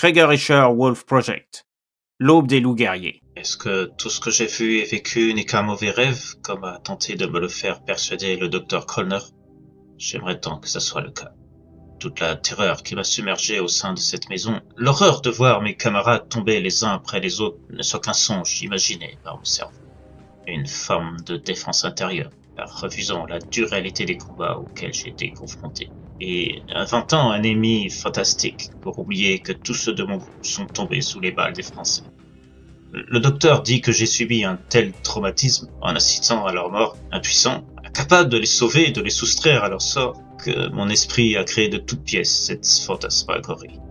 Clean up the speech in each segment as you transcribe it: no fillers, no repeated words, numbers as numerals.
Kriegerischer Wolf Project, l'aube des loups guerriers. Est-ce que tout ce que j'ai vu et vécu n'est qu'un mauvais rêve, comme a tenté de me le faire persuader le docteur Colner? J'aimerais tant que ce soit le cas. Toute la terreur qui m'a submergé au sein de cette maison, l'horreur de voir mes camarades tomber les uns après les autres, ne soit qu'un songe imaginé par mon cerveau. Une forme de défense intérieure, refusant la dure réalité des combats auxquels j'ai été confronté. Et inventant un ennemi fantastique pour oublier que tous ceux de mon groupe sont tombés sous les balles des Français. Le docteur dit que j'ai subi un tel traumatisme en assistant à leur mort, impuissant, incapable de les sauver et de les soustraire à leur sort, que mon esprit a créé de toutes pièces cette fantasmagorie.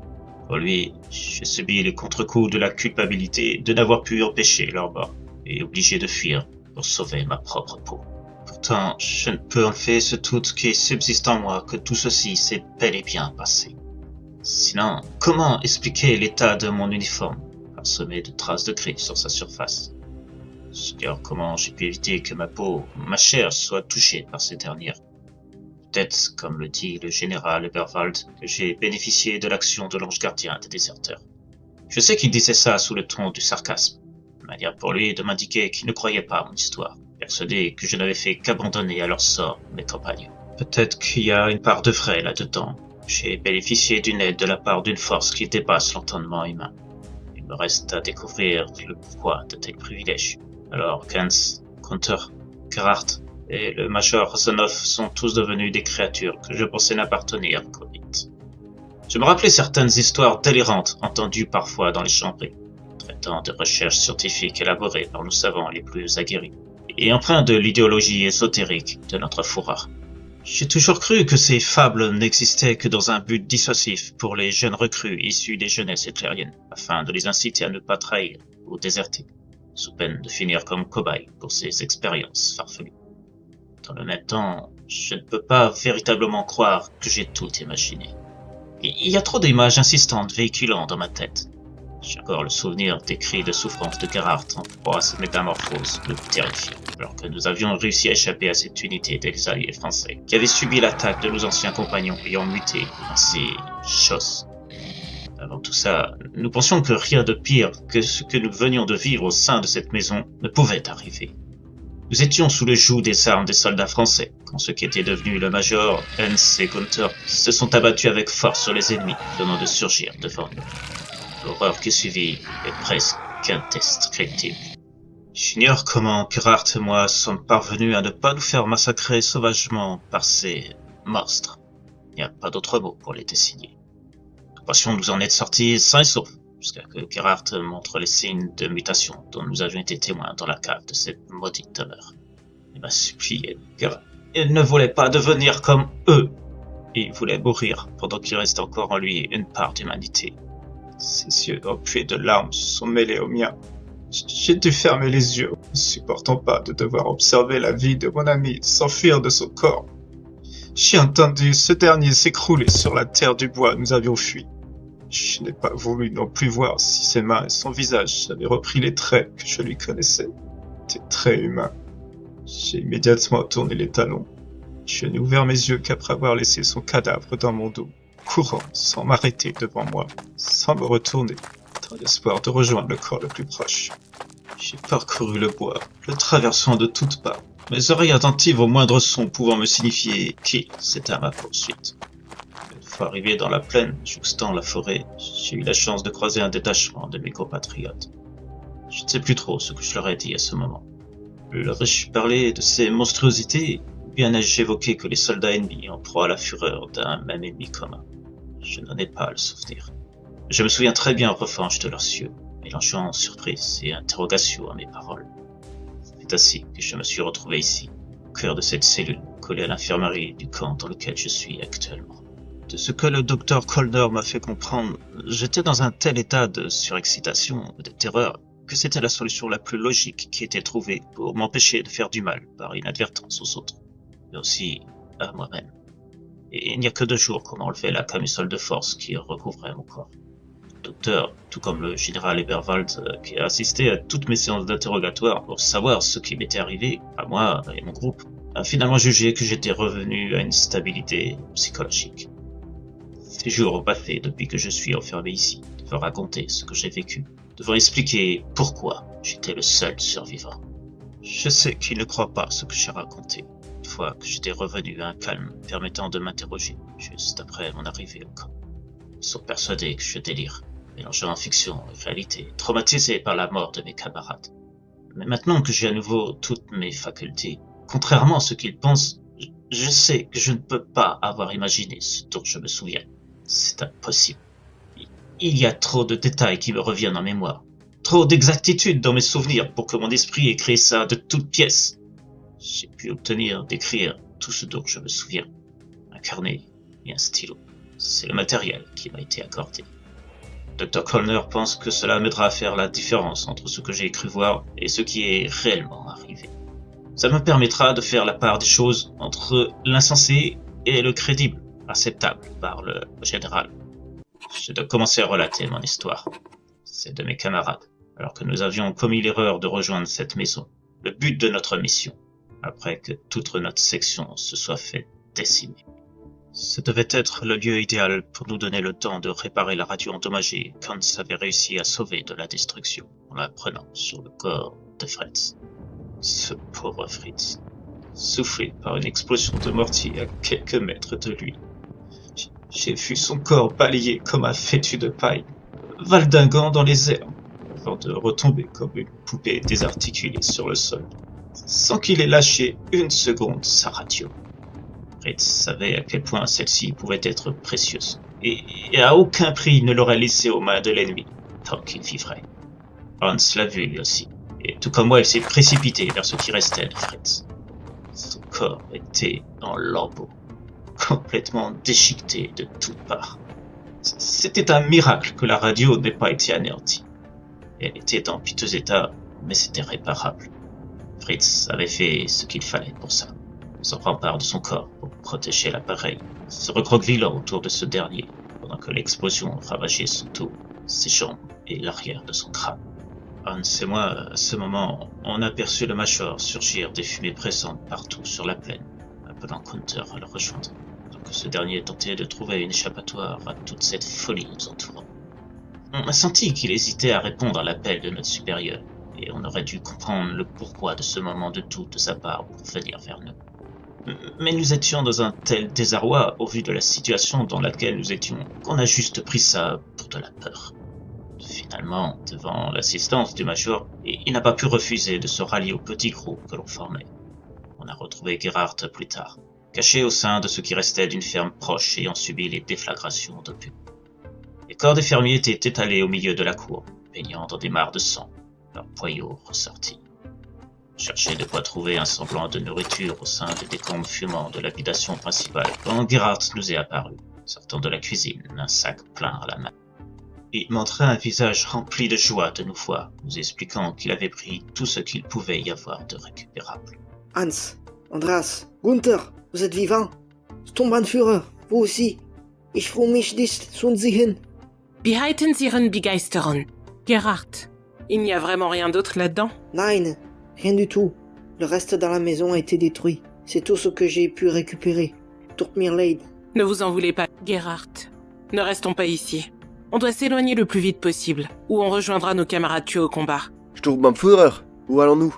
Pour lui, j'ai subi les contre-coups de la culpabilité de n'avoir pu empêcher leur mort et obligé de fuir pour sauver ma propre peau. Pourtant, je ne peux enlever ce doute qui subsiste en moi que tout ceci s'est bel et bien passé. Sinon, comment expliquer l'état de mon uniforme, parsemé de traces de gris sur sa surface? C'est-à-dire comment j'ai pu éviter que ma peau, ma chair, soit touchée par ces dernières? Peut-être, comme le dit le général Eberwald, que j'ai bénéficié de l'action de l'ange gardien des déserteurs. Je sais qu'il disait ça sous le ton du sarcasme, une manière pour lui de m'indiquer qu'il ne croyait pas à mon histoire, persuadé que je n'avais fait qu'abandonner à leur sort mes compagnons. Peut-être qu'il y a une part de vrai là-dedans. J'ai bénéficié d'une aide de la part d'une force qui dépasse l'entendement humain. Il me reste à découvrir le pourquoi de tels privilèges. Alors Gans, Gunther, Gerhardt et le Major Rosanov sont tous devenus des créatures que je pensais n'appartenir qu'au mythe. Je me rappelais certaines histoires délirantes entendues parfois dans les chambrées, traitant de recherches scientifiques élaborées par nos savants les plus aguerris, et empreintes de l'idéologie ésotérique de notre fourreur. J'ai toujours cru que ces fables n'existaient que dans un but dissuasif pour les jeunes recrues issus des jeunesses hitlériennes, afin de les inciter à ne pas trahir ou déserter, sous peine de finir comme cobayes pour ces expériences farfelues. Dans le même temps, je ne peux pas véritablement croire que j'ai tout imaginé. Il y a trop d'images insistantes véhiculant dans ma tête. J'ai encore le souvenir des cris de souffrance de Gerhardt en proie à cette métamorphose me terrifiant, alors que nous avions réussi à échapper à cette unité des alliés français, qui avait subi l'attaque de nos anciens compagnons ayant muté dans ces choses. Avant tout ça, nous pensions que rien de pire que ce que nous venions de vivre au sein de cette maison ne pouvait arriver. Nous étions sous le joug des armes des soldats français, quand ce qui était devenu le Major, Hans et Gunther se sont abattus avec force sur les ennemis, venant de surgir devant nous. L'horreur qui suivit est presque indescriptible. J'ignore comment Gerhardt et moi sommes parvenus à ne pas nous faire massacrer sauvagement par ces monstres. Il n'y a pas d'autre mot pour les désigner. Nous pensions nous en être sortis sains et saufs, jusqu'à que Gerhardt montre les signes de mutation dont nous avions été témoins dans la cave de cette maudite demeure. Il m'a supplié, car il ne voulait pas devenir comme eux. Il voulait mourir pendant qu'il reste encore en lui une part d'humanité. Ses yeux empués de larmes se sont mêlés aux miens. J'ai dû fermer les yeux, ne supportant pas de devoir observer la vie de mon ami s'enfuir de son corps. J'ai entendu ce dernier s'écrouler sur la terre du bois où nous avions fui. Je n'ai pas voulu non plus voir si ses mains et son visage avaient repris les traits que je lui connaissais. Des traits humains. J'ai immédiatement tourné les talons. Je n'ai ouvert mes yeux qu'après avoir laissé son cadavre dans mon dos, courant sans m'arrêter devant moi, sans me retourner, dans l'espoir de rejoindre le corps le plus proche. J'ai parcouru le bois, le traversant de toutes parts, mes oreilles attentives au moindre son pouvant me signifier qui c'était à ma poursuite. Une fois arrivé dans la plaine, jouxtant la forêt, j'ai eu la chance de croiser un détachement de mes compatriotes. Je ne sais plus trop ce que je leur ai dit à ce moment. Leur ai-je parlé de ces monstruosités, ou bien ai-je évoqué que les soldats ennemis en proie à la fureur d'un même ennemi commun? Je n'en ai pas le souvenir. Je me souviens très bien en revanche de leurs yeux, mélangeant surprise et interrogation à mes paroles. C'est ainsi que je me suis retrouvé ici, au cœur de cette cellule, collée à l'infirmerie du camp dans lequel je suis actuellement. De ce que le docteur Colner m'a fait comprendre, j'étais dans un tel état de surexcitation et de terreur que c'était la solution la plus logique qui était trouvée pour m'empêcher de faire du mal par inadvertance aux autres, mais aussi à moi-même. Et il n'y a que 2 jours qu'on m'a enlevé la camisole de force qui recouvrait mon corps. Le docteur, tout comme le général Eberwald, qui a assisté à toutes mes séances d'interrogatoire pour savoir ce qui m'était arrivé, à moi et mon groupe, a finalement jugé que j'étais revenu à une stabilité psychologique. Ces jours ont passé depuis que je suis enfermé ici, devant raconter ce que j'ai vécu, devant expliquer pourquoi j'étais le seul survivant. Je sais qu'ils ne croient pas ce que j'ai raconté, une fois que j'étais revenu à un calme permettant de m'interroger juste après mon arrivée au camp. Ils sont persuadés que je délire, mélangeant fiction et réalité, traumatisé par la mort de mes camarades. Mais maintenant que j'ai à nouveau toutes mes facultés, contrairement à ce qu'ils pensent, je sais que je ne peux pas avoir imaginé ce dont je me souviens. C'est impossible. Il y a trop de détails qui me reviennent en mémoire, trop d'exactitude dans mes souvenirs pour que mon esprit ait créé ça de toutes pièces. J'ai pu obtenir d'écrire tout ce dont je me souviens. Un carnet et un stylo. C'est le matériel qui m'a été accordé. Dr. Connor pense que cela m'aidera à faire la différence entre ce que j'ai cru voir et ce qui est réellement arrivé. Ça me permettra de faire la part des choses entre l'insensé et le crédible, acceptable par le général. Je dois commencer à relater mon histoire. C'est de mes camarades, alors que nous avions commis l'erreur de rejoindre cette maison, le but de notre mission, après que toute notre section se soit fait décimer. Ce devait être le lieu idéal pour nous donner le temps de réparer la radio endommagée qu'Hans avait réussi à sauver de la destruction en la prenant sur le corps de Fritz. Ce pauvre Fritz, soufflé par une explosion de mortier à quelques mètres de lui. J'ai vu son corps balayé comme un fétu de paille, valdinguant dans les airs, avant de retomber comme une poupée désarticulée sur le sol, sans qu'il ait lâché une seconde sa radio. Fritz savait à quel point celle-ci pouvait être précieuse, et à aucun prix ne l'aurait laissée aux mains de l'ennemi, tant qu'il vivrait. Hans l'a vu lui aussi, et tout comme moi, il s'est précipité vers ce qui restait de Fritz. Son corps était en lambeaux, complètement déchiqueté de toutes parts. C'était un miracle que la radio n'ait pas été anéantie. Elle était en piteux état, mais c'était réparable. Fritz avait fait ce qu'il fallait pour ça. Se rempart de son corps pour protéger l'appareil, se recroquevillant autour de ce dernier, pendant que l'explosion ravageait son dos, ses jambes et l'arrière de son crâne. Hans et moi, à ce moment, on aperçut le Major surgir des fumées pressantes partout sur la plaine, appelant Gunther à le rejoindre, donc que ce dernier tentait de trouver une échappatoire à toute cette folie nous entourant. On a senti qu'il hésitait à répondre à l'appel de notre supérieur, et on aurait dû comprendre le pourquoi de ce moment de doute de sa part pour venir vers nous. Mais nous étions dans un tel désarroi au vu de la situation dans laquelle nous étions qu'on a juste pris ça pour de la peur. Finalement, devant l'assistance du Major, il n'a pas pu refuser de se rallier au petit groupe que l'on formait. On a retrouvé Gerhardt plus tard, caché au sein de ce qui restait d'une ferme proche ayant subi les déflagrations d'opium. Les corps des fermiers étaient étalés au milieu de la cour, baignant dans des mares de sang, leurs poyaux ressortis. Chercher de quoi trouver un semblant de nourriture au sein des décombres fumants de l'habitation principale quand Gerhardt nous est apparu, sortant de la cuisine, un sac plein à la main. Il montrait un visage rempli de joie de nous voir, nous expliquant qu'il avait pris tout ce qu'il pouvait y avoir de récupérable. Hans, Andreas, Gunther, vous êtes vivants? Sturmbannführer, vous aussi. Ich freue mich nicht zu sehen. Behalten Sie Ihren Begeisterung. Gerhardt, il n'y a vraiment rien d'autre là-dedans? Nein, rien du tout. Le reste dans la maison a été détruit. C'est tout ce que j'ai pu récupérer. Tut mir leid. Ne vous en voulez pas, Gerhardt. Ne restons pas ici. On doit s'éloigner le plus vite possible, ou on rejoindra nos camarades tués au combat. Sturmbannführer, où allons-nous?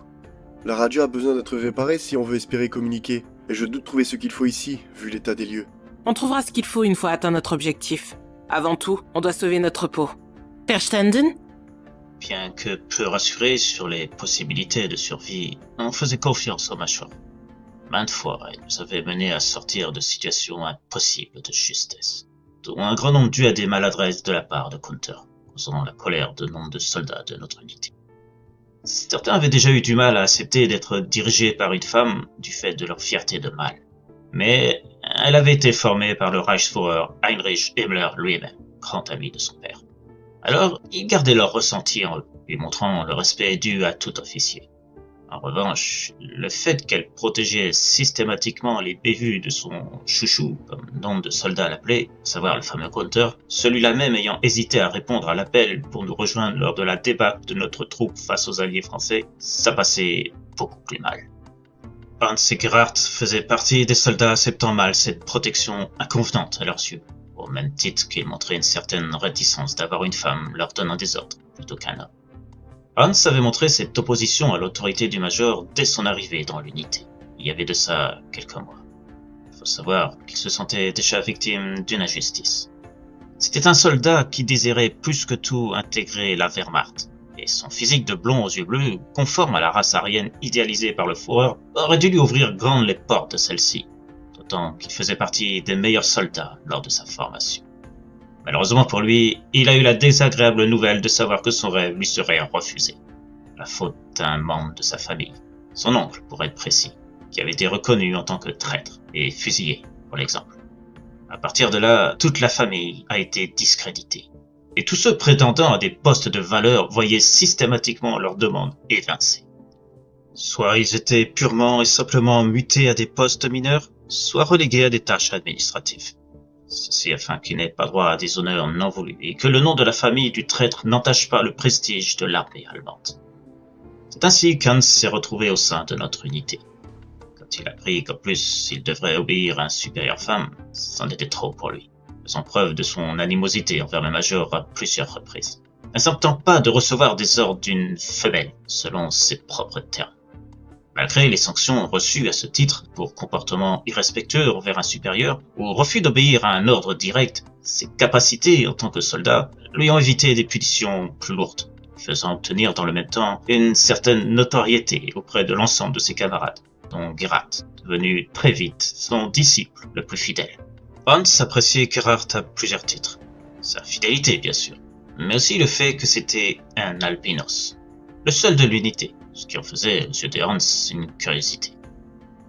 La radio a besoin d'être réparée si on veut espérer communiquer, et je doute trouver ce qu'il faut ici, vu l'état des lieux. On trouvera ce qu'il faut une fois atteint notre objectif. Avant tout, on doit sauver notre peau. Verstanden? Bien que peu rassuré sur les possibilités de survie, on faisait confiance au Major. Maintes fois, il nous avait menés à sortir de situations impossibles de justesse, dont un grand nombre dû à des maladresses de la part de Gunther, causant la colère de nombre de soldats de notre unité. Certains avaient déjà eu du mal à accepter d'être dirigés par une femme du fait de leur fierté de mâle. Mais elle avait été formée par le Reichsführer Heinrich Himmler lui-même, grand ami de son père. Alors, ils gardaient leur ressenti en eux, lui montrant le respect dû à tout officier. En revanche, le fait qu'elle protégeait systématiquement les bévues de son chouchou, comme nombre de soldats l'appelaient, à savoir le fameux Gunther, celui-là même ayant hésité à répondre à l'appel pour nous rejoindre lors de la débâcle de notre troupe face aux alliés français, ça passait beaucoup plus mal. Hans et Gerhardt faisaient partie des soldats acceptant mal cette protection inconvenante à leurs yeux, au même titre qu'il montrait une certaine réticence d'avoir une femme leur donnant des ordres, plutôt qu'un homme. Hans avait montré cette opposition à l'autorité du Major dès son arrivée dans l'unité. Il y avait de ça quelques mois. Il faut savoir qu'il se sentait déjà victime d'une injustice. C'était un soldat qui désirait plus que tout intégrer la Wehrmacht, et son physique de blond aux yeux bleus, conforme à la race aryenne idéalisée par le Führer, aurait dû lui ouvrir grandes les portes de celle-ci, d'autant qu'il faisait partie des meilleurs soldats lors de sa formation. Malheureusement pour lui, il a eu la désagréable nouvelle de savoir que son rêve lui serait refusé. La faute d'un membre de sa famille, son oncle pour être précis, qui avait été reconnu en tant que traître et fusillé, pour l'exemple. À partir de là, toute la famille a été discréditée. Et tous ceux prétendant à des postes de valeur voyaient systématiquement leurs demandes évincées. Soit ils étaient purement et simplement mutés à des postes mineurs, soit relégués à des tâches administratives. Ceci afin qu'ils n'aient pas droit à des honneurs non voulus et que le nom de la famille du traître n'entache pas le prestige de l'armée allemande. C'est ainsi qu'Hans s'est retrouvé au sein de notre unité. Quand il a appris qu'en plus il devrait obéir à une supérieure femme, c'en était trop pour lui, faisant preuve de son animosité envers le Major à plusieurs reprises, n'acceptant pas de recevoir des ordres d'une femelle, selon ses propres termes. Malgré les sanctions reçues à ce titre pour comportement irrespectueux envers un supérieur ou refus d'obéir à un ordre direct, ses capacités en tant que soldat lui ont évité des punitions plus lourdes, faisant obtenir dans le même temps une certaine notoriété auprès de l'ensemble de ses camarades, dont Gerhardt, devenu très vite son disciple le plus fidèle. Hans appréciait Gerhardt à plusieurs titres. Sa fidélité, bien sûr, mais aussi le fait que c'était un albinos, le seul de l'unité, ce qui en faisait aux yeux de Hans une curiosité.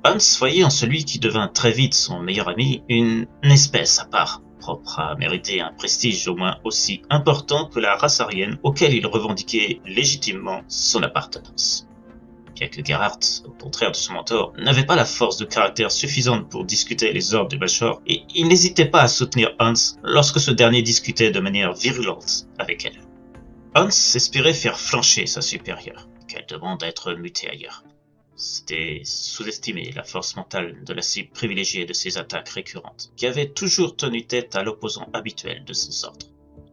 Hans voyait en celui qui devint très vite son meilleur ami une espèce à part, propre à mériter un prestige au moins aussi important que la race aryenne auquel il revendiquait légitimement son appartenance. Bien que Gerhardt, au contraire de son mentor, n'avait pas la force de caractère suffisante pour discuter les ordres du Major, et il n'hésitait pas à soutenir Hans lorsque ce dernier discutait de manière virulente avec elle. Hans espérait faire flancher sa supérieure, qu'elle demande à être mutée ailleurs. C'était sous-estimer la force mentale de la cible privilégiée de ses attaques récurrentes, qui avait toujours tenu tête à l'opposant habituel de ses ordres.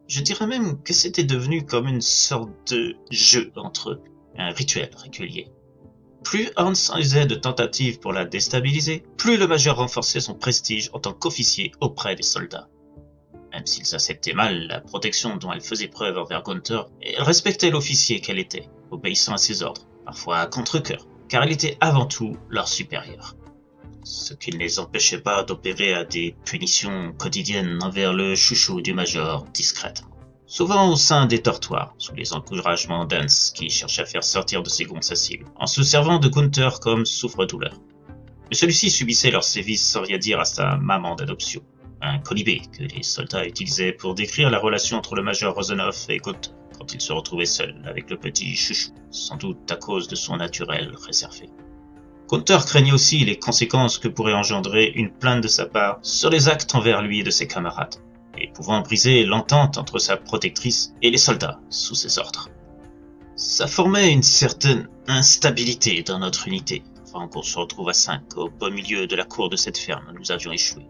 Je dirais même que c'était devenu comme une sorte de jeu entre eux, un rituel régulier. Plus Hans usait de tentatives pour la déstabiliser, plus le Major renforçait son prestige en tant qu'officier auprès des soldats. Même s'ils acceptaient mal la protection dont elle faisait preuve envers Gunther, elle respectait l'officier qu'elle était, obéissant à ses ordres, parfois à contre-cœur, car elle était avant tout leur supérieur. Ce qui ne les empêchait pas d'opérer à des punitions quotidiennes envers le chouchou du Major discrètement. Souvent au sein des dortoirs, sous les encouragements d'Hans qui cherchait à faire sortir de ses gonds sa cible, en se servant de Gunther comme souffre-douleur. Mais celui-ci subissait leurs sévices sans rien dire à sa maman d'adoption, un colibé que les soldats utilisaient pour décrire la relation entre le Major Rosenhoff et Gunther quand il se retrouvait seul avec le petit chouchou, sans doute à cause de son naturel réservé. Gunther craignait aussi les conséquences que pourrait engendrer une plainte de sa part sur les actes envers lui et de ses camarades, et pouvant briser l'entente entre sa protectrice et les soldats sous ses ordres. Ça formait une certaine instabilité dans notre unité, avant qu'on se retrouve à 5 au beau milieu de la cour de cette ferme où nous avions échoué.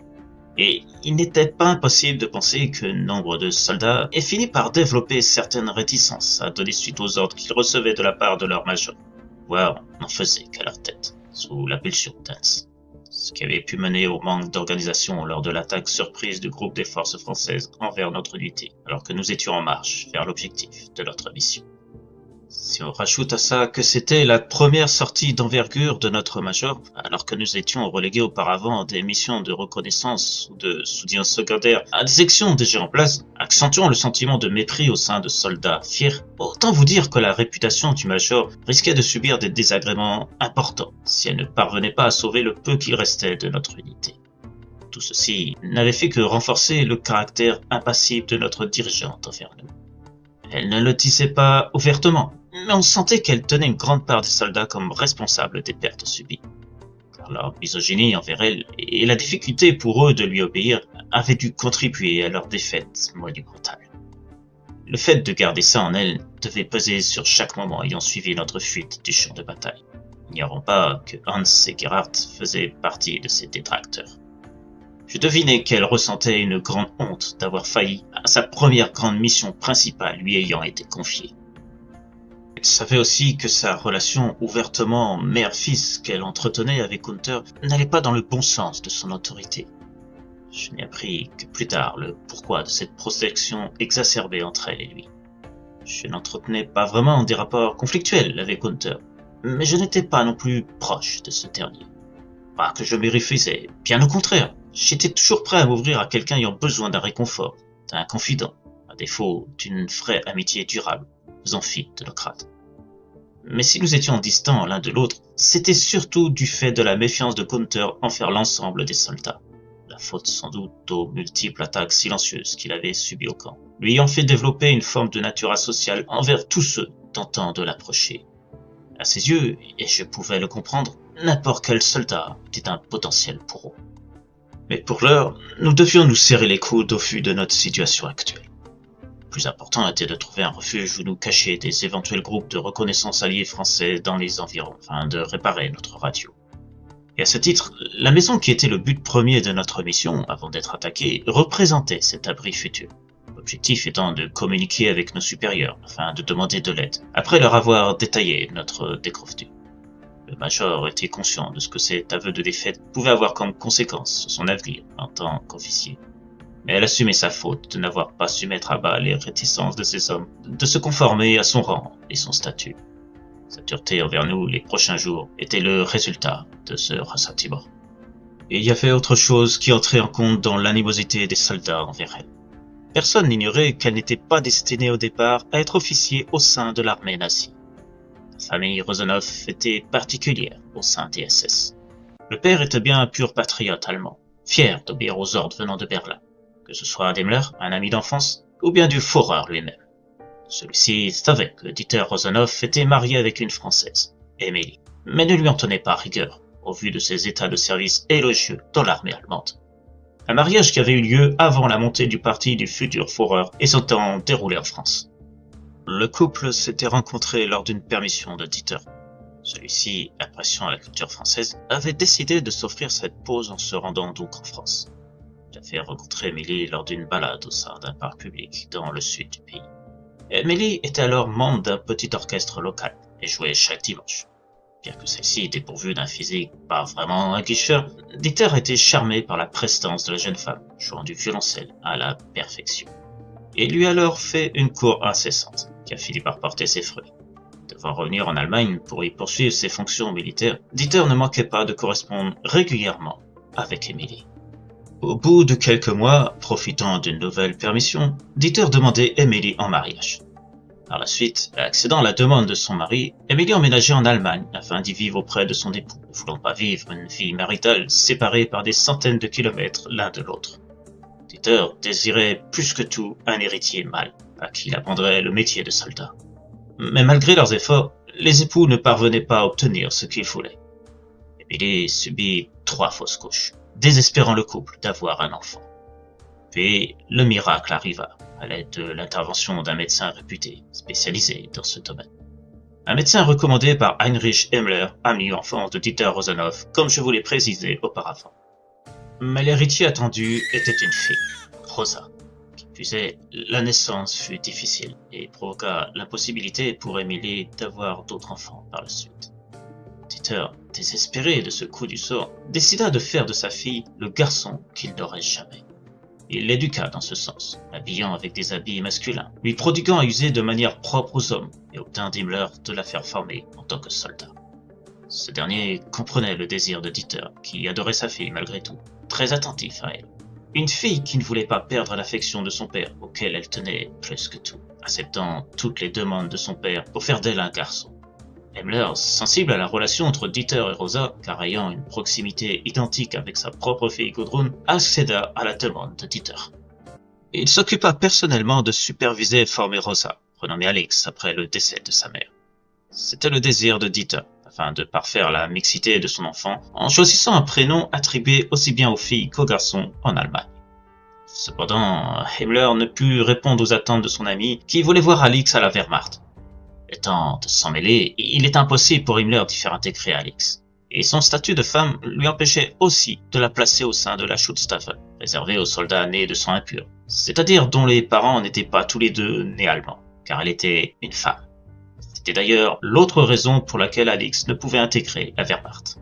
Et il n'était pas impossible de penser que nombre de soldats aient fini par développer certaines réticences à donner suite aux ordres qu'ils recevaient de la part de leur major, voire n'en faisaient qu'à leur tête, sous l'impulsion d'Hans. Ce qui avait pu mener au manque d'organisation lors de l'attaque surprise du groupe des forces françaises envers notre unité, alors que nous étions en marche vers l'objectif de notre mission. Si on rajoute à ça que c'était la première sortie d'envergure de notre major, alors que nous étions relégués auparavant à des missions de reconnaissance ou de soutien secondaire à des actions déjà en place, accentuant le sentiment de mépris au sein de soldats fiers, autant vous dire que la réputation du major risquait de subir des désagréments importants si elle ne parvenait pas à sauver le peu qu'il restait de notre unité. Tout ceci n'avait fait que renforcer le caractère impassible de notre dirigeante envers nous. Elle ne le disait pas ouvertement, mais on sentait qu'elle tenait une grande part des soldats comme responsables des pertes subies. Car leur misogynie envers elle et la difficulté pour eux de lui obéir avaient dû contribuer à leur défaite monumentale. Le fait de garder ça en elle devait peser sur chaque moment ayant suivi notre fuite du champ de bataille. Ignorons pas que Hans et Gerhardt faisaient partie de ces détracteurs. Je devinais qu'elle ressentait une grande honte d'avoir failli à sa première grande mission principale lui ayant été confiée. Elle savait aussi que sa relation ouvertement mère-fils qu'elle entretenait avec Gunther n'allait pas dans le bon sens de son autorité. Je n'ai appris que plus tard le pourquoi de cette protection exacerbée entre elle et lui. Je n'entretenais pas vraiment des rapports conflictuels avec Gunther, mais je n'étais pas non plus proche de ce dernier. Pas que je me refusais, bien au contraire, j'étais toujours prêt à m'ouvrir à quelqu'un ayant besoin d'un réconfort, d'un confident, à défaut d'une vraie amitié durable, faisant fi de nos crades. Mais si nous étions distants l'un de l'autre, c'était surtout du fait de la méfiance de Gunther envers l'ensemble des soldats. La faute sans doute aux multiples attaques silencieuses qu'il avait subies au camp, lui ayant fait développer une forme de nature asociale envers tous ceux tentant de l'approcher. À ses yeux, et je pouvais le comprendre, n'importe quel soldat était un potentiel pour eux. Mais pour l'heure, nous devions nous serrer les coudes au vu de notre situation actuelle. Le plus important était de trouver un refuge où nous cacher des éventuels groupes de reconnaissance alliés français dans les environs, afin de réparer notre radio. Et à ce titre, la maison qui était le but premier de notre mission, avant d'être attaquée, représentait cet abri futur. L'objectif étant de communiquer avec nos supérieurs, afin de demander de l'aide, après leur avoir détaillé notre déconvenue. Le Major était conscient de ce que cet aveu de défaite pouvait avoir comme conséquence sur son avenir en tant qu'officier. Mais elle assumait sa faute de n'avoir pas su mettre à bas les réticences de ses hommes, de se conformer à son rang et son statut. Sa dureté envers nous les prochains jours était le résultat de ce ressentiment. Et il y avait autre chose qui entrait en compte dans l'animosité des soldats envers elle. Personne n'ignorait qu'elle n'était pas destinée au départ à être officier au sein de l'armée nazie. La famille Rosanov était particulière au sein des SS. Le père était bien un pur patriote allemand, fier d'obéir aux ordres venant de Berlin, que ce soit Daimler, un ami d'enfance, ou bien du Führer lui-même. Celui-ci savait que Dieter Rosanov était marié avec une Française, Emily, mais ne lui en tenait pas rigueur, au vu de ses états de service élogieux dans l'armée allemande. Un mariage qui avait eu lieu avant la montée du parti du futur Führer et s'étant déroulé en France. Le couple s'était rencontré lors d'une permission de Dieter. Celui-ci, appréciant la culture française, avait décidé de s'offrir cette pause en se rendant donc en France. J'avais rencontré Emily lors d'une balade au sein d'un parc public dans le sud du pays. Emily était alors membre d'un petit orchestre local et jouait chaque dimanche. Bien que celle-ci était pourvue d'un physique pas vraiment aguicheur, Dieter était charmé par la prestance de la jeune femme, jouant du violoncelle à la perfection. Et lui a alors fait une cour incessante, qui a fini par porter ses fruits. Devant revenir en Allemagne pour y poursuivre ses fonctions militaires, Dieter ne manquait pas de correspondre régulièrement avec Emily. Au bout de quelques mois, profitant d'une nouvelle permission, Dieter demandait Emily en mariage. Par la suite, accédant à la demande de son mari, Emily emménageait en Allemagne afin d'y vivre auprès de son époux, ne voulant pas vivre une vie maritale séparée par des centaines de kilomètres l'un de l'autre. Dieter désirait plus que tout un héritier mâle, à qui il apprendrait le métier de soldat. Mais malgré leurs efforts, les époux ne parvenaient pas à obtenir ce qu'ils voulaient. Emily subit 3 fausses couches, désespérant le couple d'avoir un enfant. Puis, le miracle arriva, à l'aide de l'intervention d'un médecin réputé, spécialisé dans ce domaine. Un médecin recommandé par Heinrich Himmler, ami enfant de Dieter Rosanov, comme je vous l'ai précisé auparavant. Mais l'héritier attendu était une fille, Rosa. Qui plus est, la naissance fut difficile et provoqua l'impossibilité pour Emily d'avoir d'autres enfants par la suite. Dieter, désespéré de ce coup du sort, décida de faire de sa fille le garçon qu'il n'aurait jamais. Il l'éduqua dans ce sens, l'habillant avec des habits masculins, lui prodiguant à user de manière propre aux hommes et obtint d'Himmler de la faire former en tant que soldat. Ce dernier comprenait le désir de Dieter, qui adorait sa fille malgré tout, très attentif à elle. Une fille qui ne voulait pas perdre l'affection de son père, auquel elle tenait plus que tout, acceptant toutes les demandes de son père pour faire d'elle un garçon. Himmler, sensible à la relation entre Dieter et Rosa, car ayant une proximité identique avec sa propre fille Gudrun, accéda à la demande de Dieter. Il s'occupa personnellement de superviser et former Rosa, renommée Alix après le décès de sa mère. C'était le désir de Dieter, afin de parfaire la mixité de son enfant, en choisissant un prénom attribué aussi bien aux filles qu'aux garçons en Allemagne. Cependant, Himmler ne put répondre aux attentes de son ami, qui voulait voir Alix à la Wehrmacht. Étant de s'en mêler, il est impossible pour Himmler d'y faire intégrer Alix. Et son statut de femme lui empêchait aussi de la placer au sein de la Schutzstaffel, réservée aux soldats nés de sang impur, c'est-à-dire dont les parents n'étaient pas tous les deux nés allemands, car elle était une femme. C'était d'ailleurs l'autre raison pour laquelle Alix ne pouvait intégrer la Wehrmacht.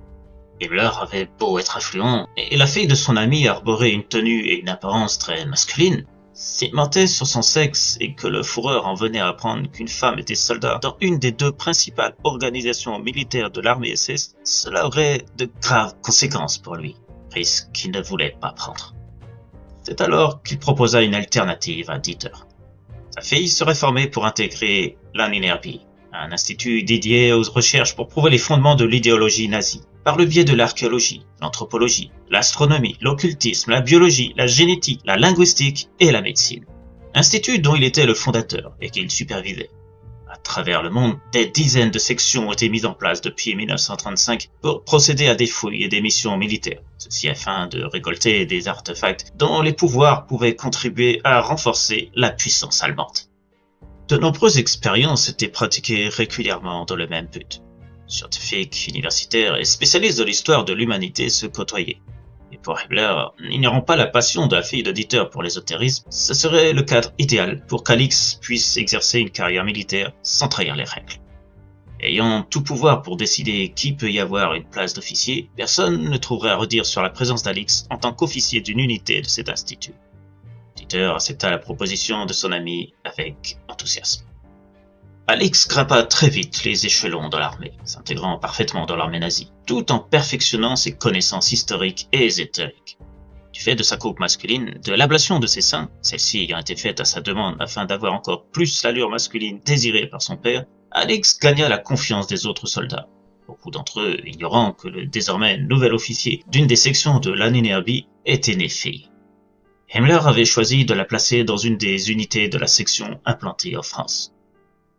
Himmler avait beau être influent, et la fille de son ami arborait une tenue et une apparence très masculine. S'il mentait sur son sexe et que le Führer en venait à apprendre qu'une femme était soldat dans une des deux principales organisations militaires de l'armée SS, cela aurait de graves conséquences pour lui, risque qu'il ne voulait pas prendre. C'est alors qu'il proposa une alternative à Dieter. Sa fille serait formée pour intégrer l'ANNRB, un institut dédié aux recherches pour prouver les fondements de l'idéologie nazie, par le biais de l'archéologie, l'anthropologie, l'astronomie, l'occultisme, la biologie, la génétique, la linguistique et la médecine. Institut dont il était le fondateur et qu'il supervisait. À travers le monde, des dizaines de sections ont été mises en place depuis 1935 pour procéder à des fouilles et des missions militaires, ceci afin de récolter des artefacts dont les pouvoirs pouvaient contribuer à renforcer la puissance allemande. De nombreuses expériences étaient pratiquées régulièrement dans le même but. Scientifiques, universitaires et spécialistes de l'histoire de l'humanité se côtoyaient. Et pour Himmler, n'ignorant pas la passion de la fille de Dieter pour l'ésotérisme, ce serait le cadre idéal pour qu'Alix puisse exercer une carrière militaire sans trahir les règles. Ayant tout pouvoir pour décider qui peut y avoir une place d'officier, personne ne trouverait à redire sur la présence d'Alix en tant qu'officier d'une unité de cet institut. Dieter accepta la proposition de son ami avec enthousiasme. Alix grimpa très vite les échelons de l'armée, s'intégrant parfaitement dans l'armée nazie, tout en perfectionnant ses connaissances historiques et ésotériques. Du fait de sa coupe masculine, de l'ablation de ses seins, celle-ci ayant été faite à sa demande afin d'avoir encore plus l'allure masculine désirée par son père, Alix gagna la confiance des autres soldats, beaucoup d'entre eux ignorant que le désormais nouvel officier d'une des sections de l'ANNRB était né fille. Himmler avait choisi de la placer dans une des unités de la section implantée en France.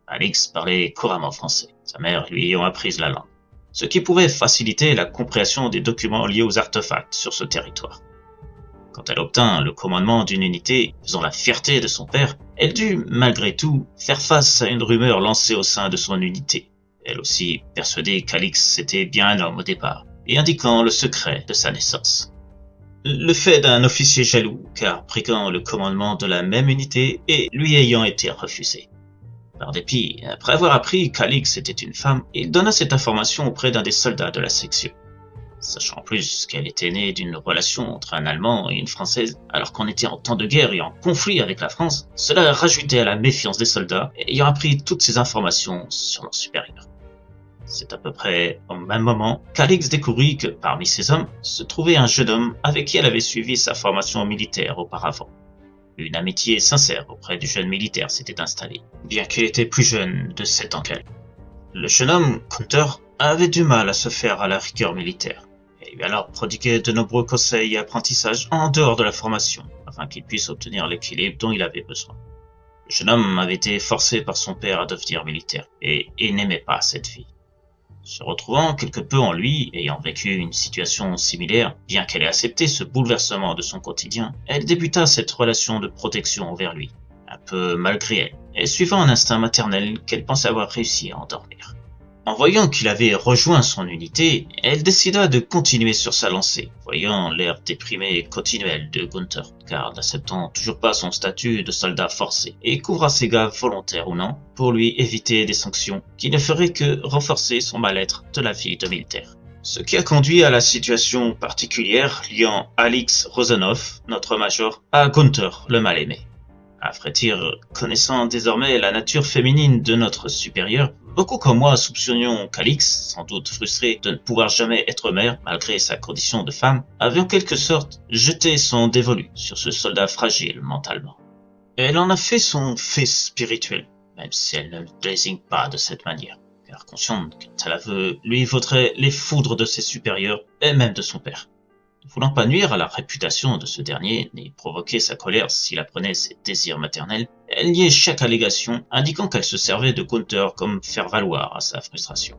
Alix parlait couramment français, sa mère lui ayant appris la langue, ce qui pouvait faciliter la compréhension des documents liés aux artefacts sur ce territoire. Quand elle obtint le commandement d'une unité faisant la fierté de son père, elle dut, malgré tout, faire face à une rumeur lancée au sein de son unité, elle aussi persuadée qu'Alix était bien un homme au départ, et indiquant le secret de sa naissance. Le fait d'un officier jaloux, car prenant le commandement de la même unité et lui ayant été refusé. Par dépit, après avoir appris qu'Alix était une femme, il donna cette information auprès d'un des soldats de la section. Sachant en plus qu'elle était née d'une relation entre un Allemand et une Française, alors qu'on était en temps de guerre et en conflit avec la France, cela rajoutait à la méfiance des soldats, ayant appris toutes ces informations sur leur supérieur. C'est à peu près au même moment qu'Alix découvrit que parmi ces hommes se trouvait un jeune homme avec qui elle avait suivi sa formation militaire auparavant. Une amitié sincère auprès du jeune militaire s'était installée, bien qu'il était plus jeune de 7 ans qu'elle. Le jeune homme, Gunther, avait du mal à se faire à la rigueur militaire, et lui alors prodiguait de nombreux conseils et apprentissages en dehors de la formation, afin qu'il puisse obtenir l'équilibre dont il avait besoin. Le jeune homme avait été forcé par son père à devenir militaire, et il n'aimait pas cette vie. Se retrouvant quelque peu en lui, ayant vécu une situation similaire, bien qu'elle ait accepté ce bouleversement de son quotidien, elle débuta cette relation de protection envers lui, un peu malgré elle, et suivant un instinct maternel qu'elle pensait avoir réussi à endormir. En voyant qu'il avait rejoint son unité, elle décida de continuer sur sa lancée, voyant l'air déprimé continuel de Gunther, car n'acceptant toujours pas son statut de soldat forcé, et couvra ses gaffes volontaires ou non, pour lui éviter des sanctions qui ne feraient que renforcer son mal-être de la vie de militaire. Ce qui a conduit à la situation particulière liant Alix Rosenhoff, notre major, à Gunther, le mal-aimé. À vrai dire, connaissant désormais la nature féminine de notre supérieur, beaucoup comme moi soupçonnions qu'Alix, sans doute frustrée de ne pouvoir jamais être mère malgré sa condition de femme, avait en quelque sorte jeté son dévolu sur ce soldat fragile mentalement. Elle en a fait son fils spirituel, même si elle ne le désigne pas de cette manière, car consciente qu'un tel aveu lui vaudrait les foudres de ses supérieurs et même de son père. Ne voulant pas nuire à la réputation de ce dernier, ni provoquer sa colère s'il apprenait ses désirs maternels, elle niait chaque allégation, indiquant qu'elle se servait de Gunther comme faire-valoir à sa frustration.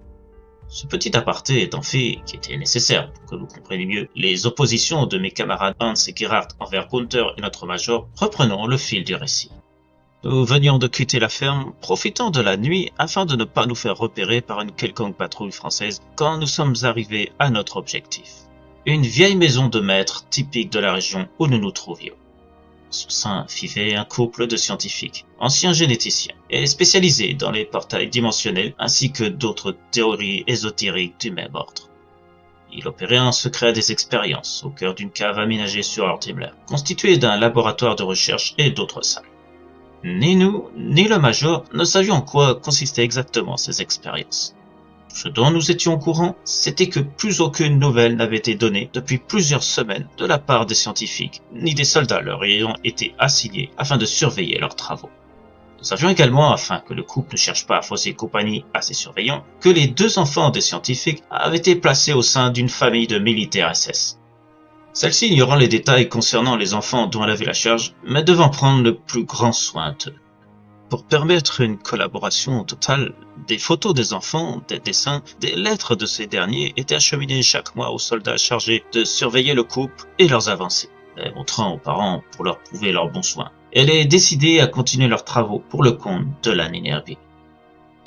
Ce petit aparté étant fait, qui était nécessaire pour que vous compreniez mieux les oppositions de mes camarades Hans et Gerhard envers Gunther et notre major, reprenons le fil du récit. Nous venions de quitter la ferme, profitant de la nuit afin de ne pas nous faire repérer par une quelconque patrouille française quand nous sommes arrivés à notre objectif. Une vieille maison de maître typique de la région où nous nous trouvions. En son sein vivait un couple de scientifiques, anciens généticiens, et spécialisés dans les portails dimensionnels ainsi que d'autres théories ésotériques du même ordre. Il opérait en secret des expériences au cœur d'une cave aménagée sur Ortimler, constituée d'un laboratoire de recherche et d'autres salles. Ni nous, ni le Major ne savions en quoi consistaient exactement ces expériences. Ce dont nous étions au courant, c'était que plus aucune nouvelle n'avait été donnée depuis plusieurs semaines de la part des scientifiques, ni des soldats leur ayant été assignés afin de surveiller leurs travaux. Nous savions également, afin que le couple ne cherche pas à fausser compagnie à ses surveillants, que les 2 enfants des scientifiques avaient été placés au sein d'une famille de militaires SS. Celle-ci ignorant les détails concernant les enfants dont elle avait la charge, mais devant prendre le plus grand soin d'eux. Pour permettre une collaboration totale, des photos des enfants, des dessins, des lettres de ces derniers étaient acheminées chaque mois aux soldats chargés de surveiller le couple et leurs avancées, les montrant aux parents pour leur prouver leurs bons soins. Elle est décidée à continuer leurs travaux pour le compte de la Ninerbi.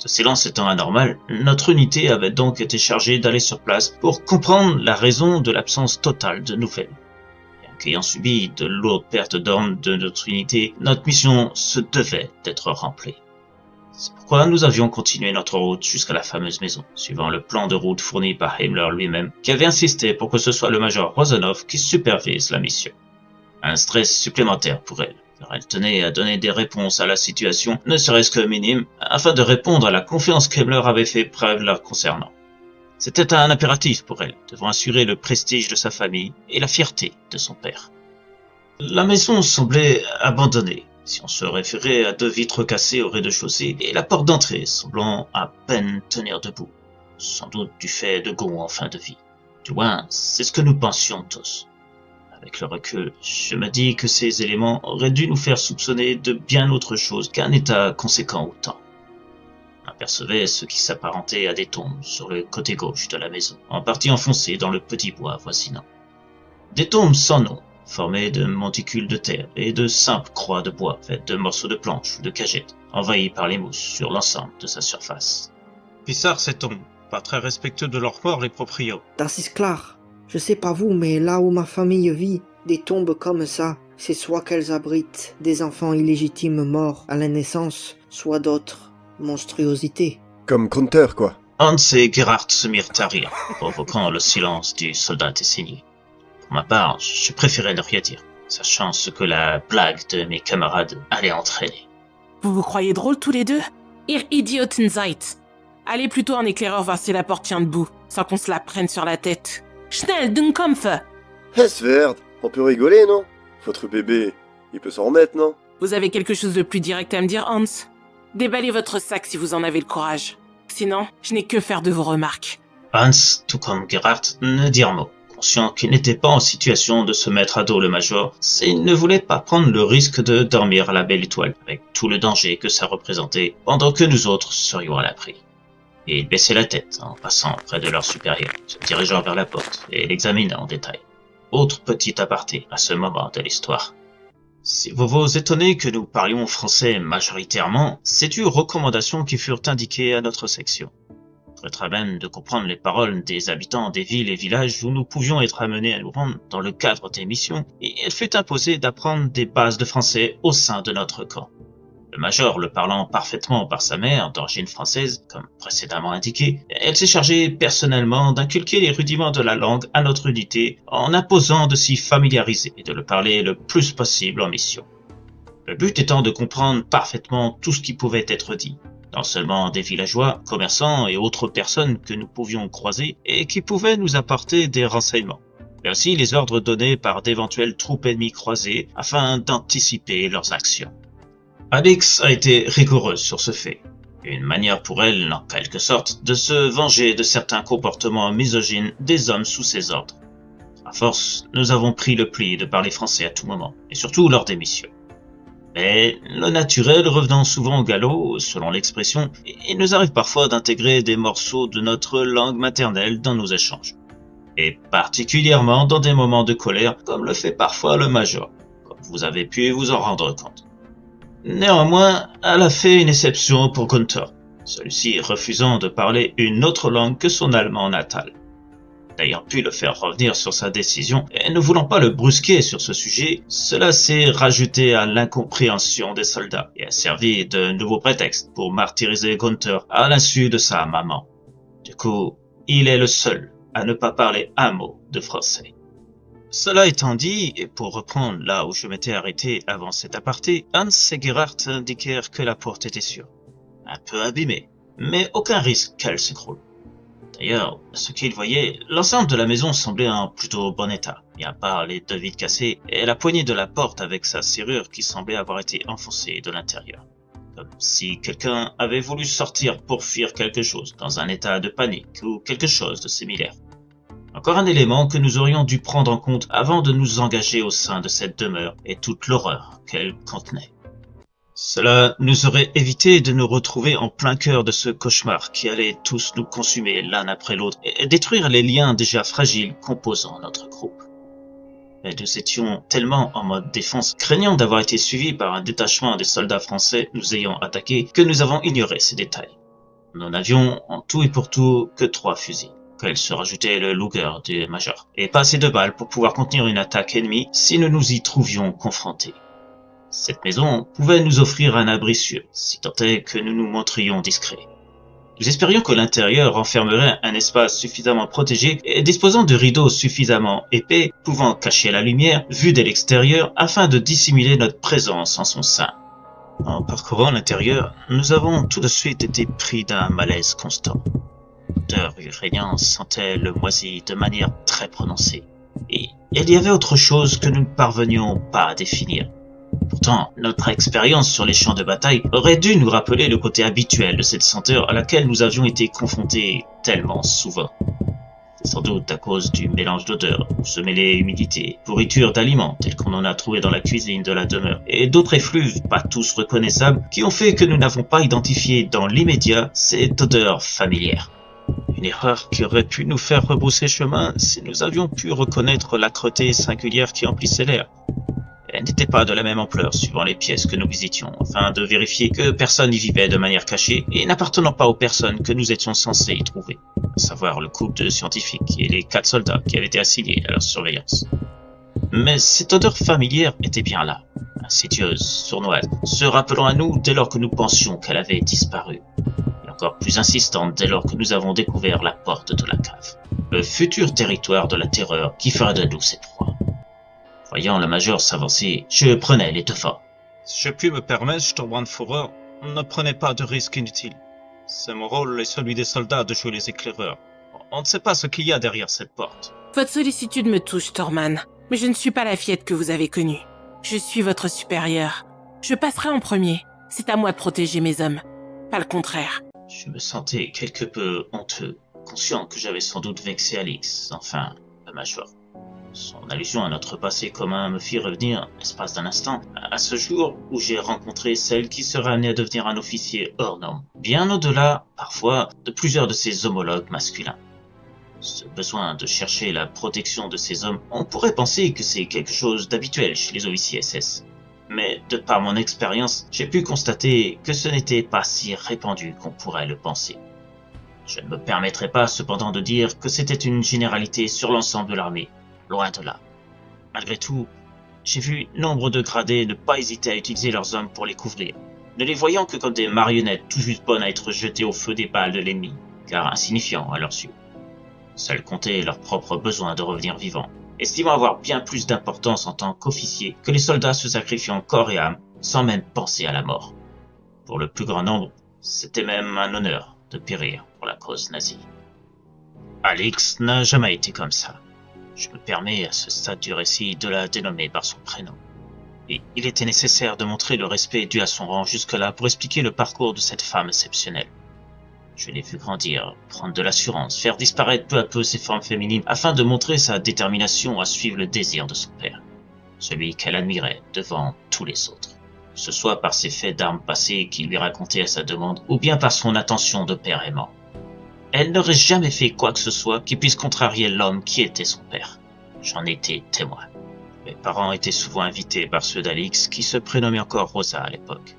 Ce silence étant anormal, notre unité avait donc été chargée d'aller sur place pour comprendre la raison de l'absence totale de nouvelles. Ayant subi de lourdes pertes d'armes de notre unité, notre mission se devait d'être remplie. C'est pourquoi nous avions continué notre route jusqu'à la fameuse maison, suivant le plan de route fourni par Himmler lui-même, qui avait insisté pour que ce soit le major Rosanov qui supervise la mission. Un stress supplémentaire pour elle, car elle tenait à donner des réponses à la situation, ne serait-ce que minimes, afin de répondre à la confiance qu'Himmler avait fait preuve la concernant. C'était un impératif pour elle, devant assurer le prestige de sa famille et la fierté de son père. La maison semblait abandonnée, si on se référait à 2 vitres cassées au rez-de-chaussée et la porte d'entrée semblant à peine tenir debout, sans doute du fait de gonds en fin de vie. Du moins, c'est ce que nous pensions tous. Avec le recul, je me dis que ces éléments auraient dû nous faire soupçonner de bien autre chose qu'un état conséquent au temps. On apercevait ce qui s'apparentait à des tombes sur le côté gauche de la maison, en partie enfoncées dans le petit bois avoisinant. Des tombes sans nom, formées de monticules de terre et de simples croix de bois faites de morceaux de planches ou de cagettes, envahies par les mousses sur l'ensemble de sa surface. Bizarre ces tombes, pas très respectueux de leur mort les proprios. Das ist klar. Je sais pas vous, mais là où ma famille vit, des tombes comme ça, c'est soit qu'elles abritent des enfants illégitimes morts à la naissance, soit d'autres monstruosités. Comme Counter, quoi. Hans et Gerhardt se mirent à rire, provoquant le silence du soldat désigné. Pour ma part, je préférais ne rien dire, sachant ce que la blague de mes camarades allait entraîner. Vous vous croyez drôles tous les deux? Ihr Idioten seid. Allez plutôt en éclaireur voir si la porte tient debout, sans qu'on se la prenne sur la tête. Schnell, den Kampf! Sverd, on peut rigoler, non? Votre bébé, il peut s'en remettre, non? Vous avez quelque chose de plus direct à me dire, Hans? Déballez votre sac si vous en avez le courage. Sinon, je n'ai que faire de vos remarques. Hans, tout comme Gerhardt, ne dit un mot. Conscient qu'il n'était pas en situation de se mettre à dos le major, s'il ne voulait pas prendre le risque de dormir à la belle étoile, avec tout le danger que ça représentait, pendant que nous autres serions à l'abri. Et il baissait la tête en passant près de leur supérieur, se dirigeant vers la porte et l'examinant en détail. Autre petit aparté à ce moment de l'histoire. Si vous vous étonnez que nous parlions français majoritairement, c'est dû aux recommandations qui furent indiquées à notre section. Pour être à même de comprendre les paroles des habitants des villes et villages où nous pouvions être amenés à nous rendre dans le cadre des missions, et il fut imposé d'apprendre des bases de français au sein de notre camp. Le major le parlant parfaitement par sa mère, d'origine française, comme précédemment indiqué, elle s'est chargée personnellement d'inculquer les rudiments de la langue à notre unité en imposant de s'y familiariser et de le parler le plus possible en mission. Le but étant de comprendre parfaitement tout ce qui pouvait être dit, non seulement des villageois, commerçants et autres personnes que nous pouvions croiser et qui pouvaient nous apporter des renseignements, mais aussi les ordres donnés par d'éventuelles troupes ennemies croisées afin d'anticiper leurs actions. Alix a été rigoureuse sur ce fait, une manière pour elle, en quelque sorte, de se venger de certains comportements misogynes des hommes sous ses ordres. À force, nous avons pris le pli de parler français à tout moment, et surtout lors des missions. Mais le naturel revenant souvent au galop, selon l'expression, il nous arrive parfois d'intégrer des morceaux de notre langue maternelle dans nos échanges. Et particulièrement dans des moments de colère, comme le fait parfois le major, comme vous avez pu vous en rendre compte. Néanmoins, elle a fait une exception pour Gunther, celui-ci refusant de parler une autre langue que son allemand natal. D'ailleurs pu le faire revenir sur sa décision et ne voulant pas le brusquer sur ce sujet, cela s'est rajouté à l'incompréhension des soldats et a servi de nouveau prétexte pour martyriser Gunther à l'insu de sa maman. Du coup, il est le seul à ne pas parler un mot de français. Cela étant dit, et pour reprendre là où je m'étais arrêté avant cet aparté, Hans et Gerhard indiquèrent que la porte était sûre. Un peu abîmée, mais aucun risque qu'elle s'écroule. D'ailleurs, ce qu'ils voyaient, l'ensemble de la maison semblait en plutôt bon état, et à part les 2 vitres cassées et la poignée de la porte avec sa serrure qui semblait avoir été enfoncée de l'intérieur. Comme si quelqu'un avait voulu sortir pour fuir quelque chose dans un état de panique ou quelque chose de similaire. Encore un élément que nous aurions dû prendre en compte avant de nous engager au sein de cette demeure et toute l'horreur qu'elle contenait. Cela nous aurait évité de nous retrouver en plein cœur de ce cauchemar qui allait tous nous consumer l'un après l'autre et détruire les liens déjà fragiles composant notre groupe. Mais nous étions tellement en mode défense, craignant d'avoir été suivis par un détachement des soldats français nous ayant attaqués, que nous avons ignoré ces détails. Nous n'avions en tout et pour tout que 3 fusils, auxquels se rajoutait le Luger du Major, et pas assez de balles pour pouvoir contenir une attaque ennemie si nous nous y trouvions confrontés. Cette maison pouvait nous offrir un abri sûr, si tant est que nous nous montrions discrets. Nous espérions que l'intérieur renfermerait un espace suffisamment protégé et disposant de rideaux suffisamment épais, pouvant cacher la lumière vue de l'extérieur afin de dissimuler notre présence en son sein. En parcourant l'intérieur, nous avons tout de suite été pris d'un malaise constant. L'odeur régnante sentait le moisi de manière très prononcée, et il y avait autre chose que nous ne parvenions pas à définir. Pourtant, notre expérience sur les champs de bataille aurait dû nous rappeler le côté habituel de cette senteur à laquelle nous avions été confrontés tellement souvent. C'est sans doute à cause du mélange d'odeurs, où se mêlait humidité, pourriture d'aliments tels qu'on en a trouvé dans la cuisine de la demeure, et d'autres effluves, pas tous reconnaissables, qui ont fait que nous n'avons pas identifié dans l'immédiat cette odeur familière. Une erreur qui aurait pu nous faire rebrousser chemin si nous avions pu reconnaître l'âcreté singulière qui emplissait l'air. Elle n'était pas de la même ampleur suivant les pièces que nous visitions, afin de vérifier que personne y vivait de manière cachée et n'appartenant pas aux personnes que nous étions censés y trouver, à savoir le couple de scientifiques et les 4 soldats qui avaient été assignés à leur surveillance. Mais cette odeur familière était bien là, insidieuse, sournoise, se rappelant à nous dès lors que nous pensions qu'elle avait disparu, et encore plus insistante dès lors que nous avons découvert la porte de la cave, le futur territoire de la terreur qui ferait de nous ses proies. Voyant le major s'avancer, je prenais les devants. Si je puis me permettre, Sturmbannführer, ne prenez pas de risques inutiles. C'est mon rôle et celui des soldats de jouer les éclaireurs. On ne sait pas ce qu'il y a derrière cette porte. Votre sollicitude me touche, Thorman, mais je ne suis pas la fillette que vous avez connue. Je suis votre supérieur. Je passerai en premier. C'est à moi de protéger mes hommes, pas le contraire. Je me sentais quelque peu honteux, conscient que j'avais sans doute vexé Alix, enfin, le major. Son allusion à notre passé commun me fit revenir, l'espace d'un instant, à ce jour où j'ai rencontré celle qui serait amenée à devenir un officier hors norme, bien au-delà, parfois, de plusieurs de ses homologues masculins. Ce besoin de chercher la protection de ces hommes, on pourrait penser que c'est quelque chose d'habituel chez les officiers SS. Mais, de par mon expérience, j'ai pu constater que ce n'était pas si répandu qu'on pourrait le penser. Je ne me permettrai pas cependant de dire que c'était une généralité sur l'ensemble de l'armée. Loin de là. Malgré tout, j'ai vu nombre de gradés ne pas hésiter à utiliser leurs hommes pour les couvrir, ne les voyant que comme des marionnettes tout juste bonnes à être jetées au feu des balles de l'ennemi, car insignifiants à leurs yeux. Seuls comptaient leur propre besoin de revenir vivants, estimant avoir bien plus d'importance en tant qu'officiers que les soldats se sacrifiant corps et âme sans même penser à la mort. Pour le plus grand nombre, c'était même un honneur de périr pour la cause nazie. Alix n'a jamais été comme ça. Je me permets à ce stade du récit de la dénommer par son prénom. Et il était nécessaire de montrer le respect dû à son rang jusque-là pour expliquer le parcours de cette femme exceptionnelle. Je l'ai vu grandir, prendre de l'assurance, faire disparaître peu à peu ses formes féminines afin de montrer sa détermination à suivre le désir de son père, celui qu'elle admirait devant tous les autres, que ce soit par ses faits d'armes passées qu'il lui racontait à sa demande ou bien par son attention de père aimant. Elle n'aurait jamais fait quoi que ce soit qui puisse contrarier l'homme qui était son père. J'en étais témoin. Mes parents étaient souvent invités par ceux d'Alix qui se prénommaient encore Rosa à l'époque.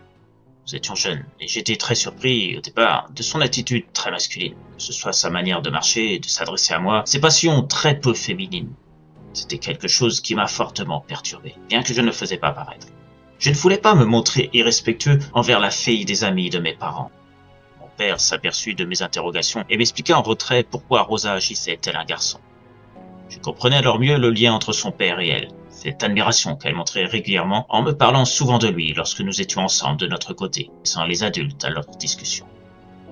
Nous étions jeunes et j'étais très surpris au départ de son attitude très masculine, que ce soit sa manière de marcher, de s'adresser à moi, ses passions très peu féminines. C'était quelque chose qui m'a fortement perturbé, bien que je ne le faisais pas paraître. Je ne voulais pas me montrer irrespectueux envers la fille des amis de mes parents. Mon père s'aperçut de mes interrogations et m'expliqua en retrait pourquoi Rosa agissait tel un garçon. Je comprenais alors mieux le lien entre son père et elle, cette admiration qu'elle montrait régulièrement en me parlant souvent de lui lorsque nous étions ensemble de notre côté, sans les adultes à leur discussion.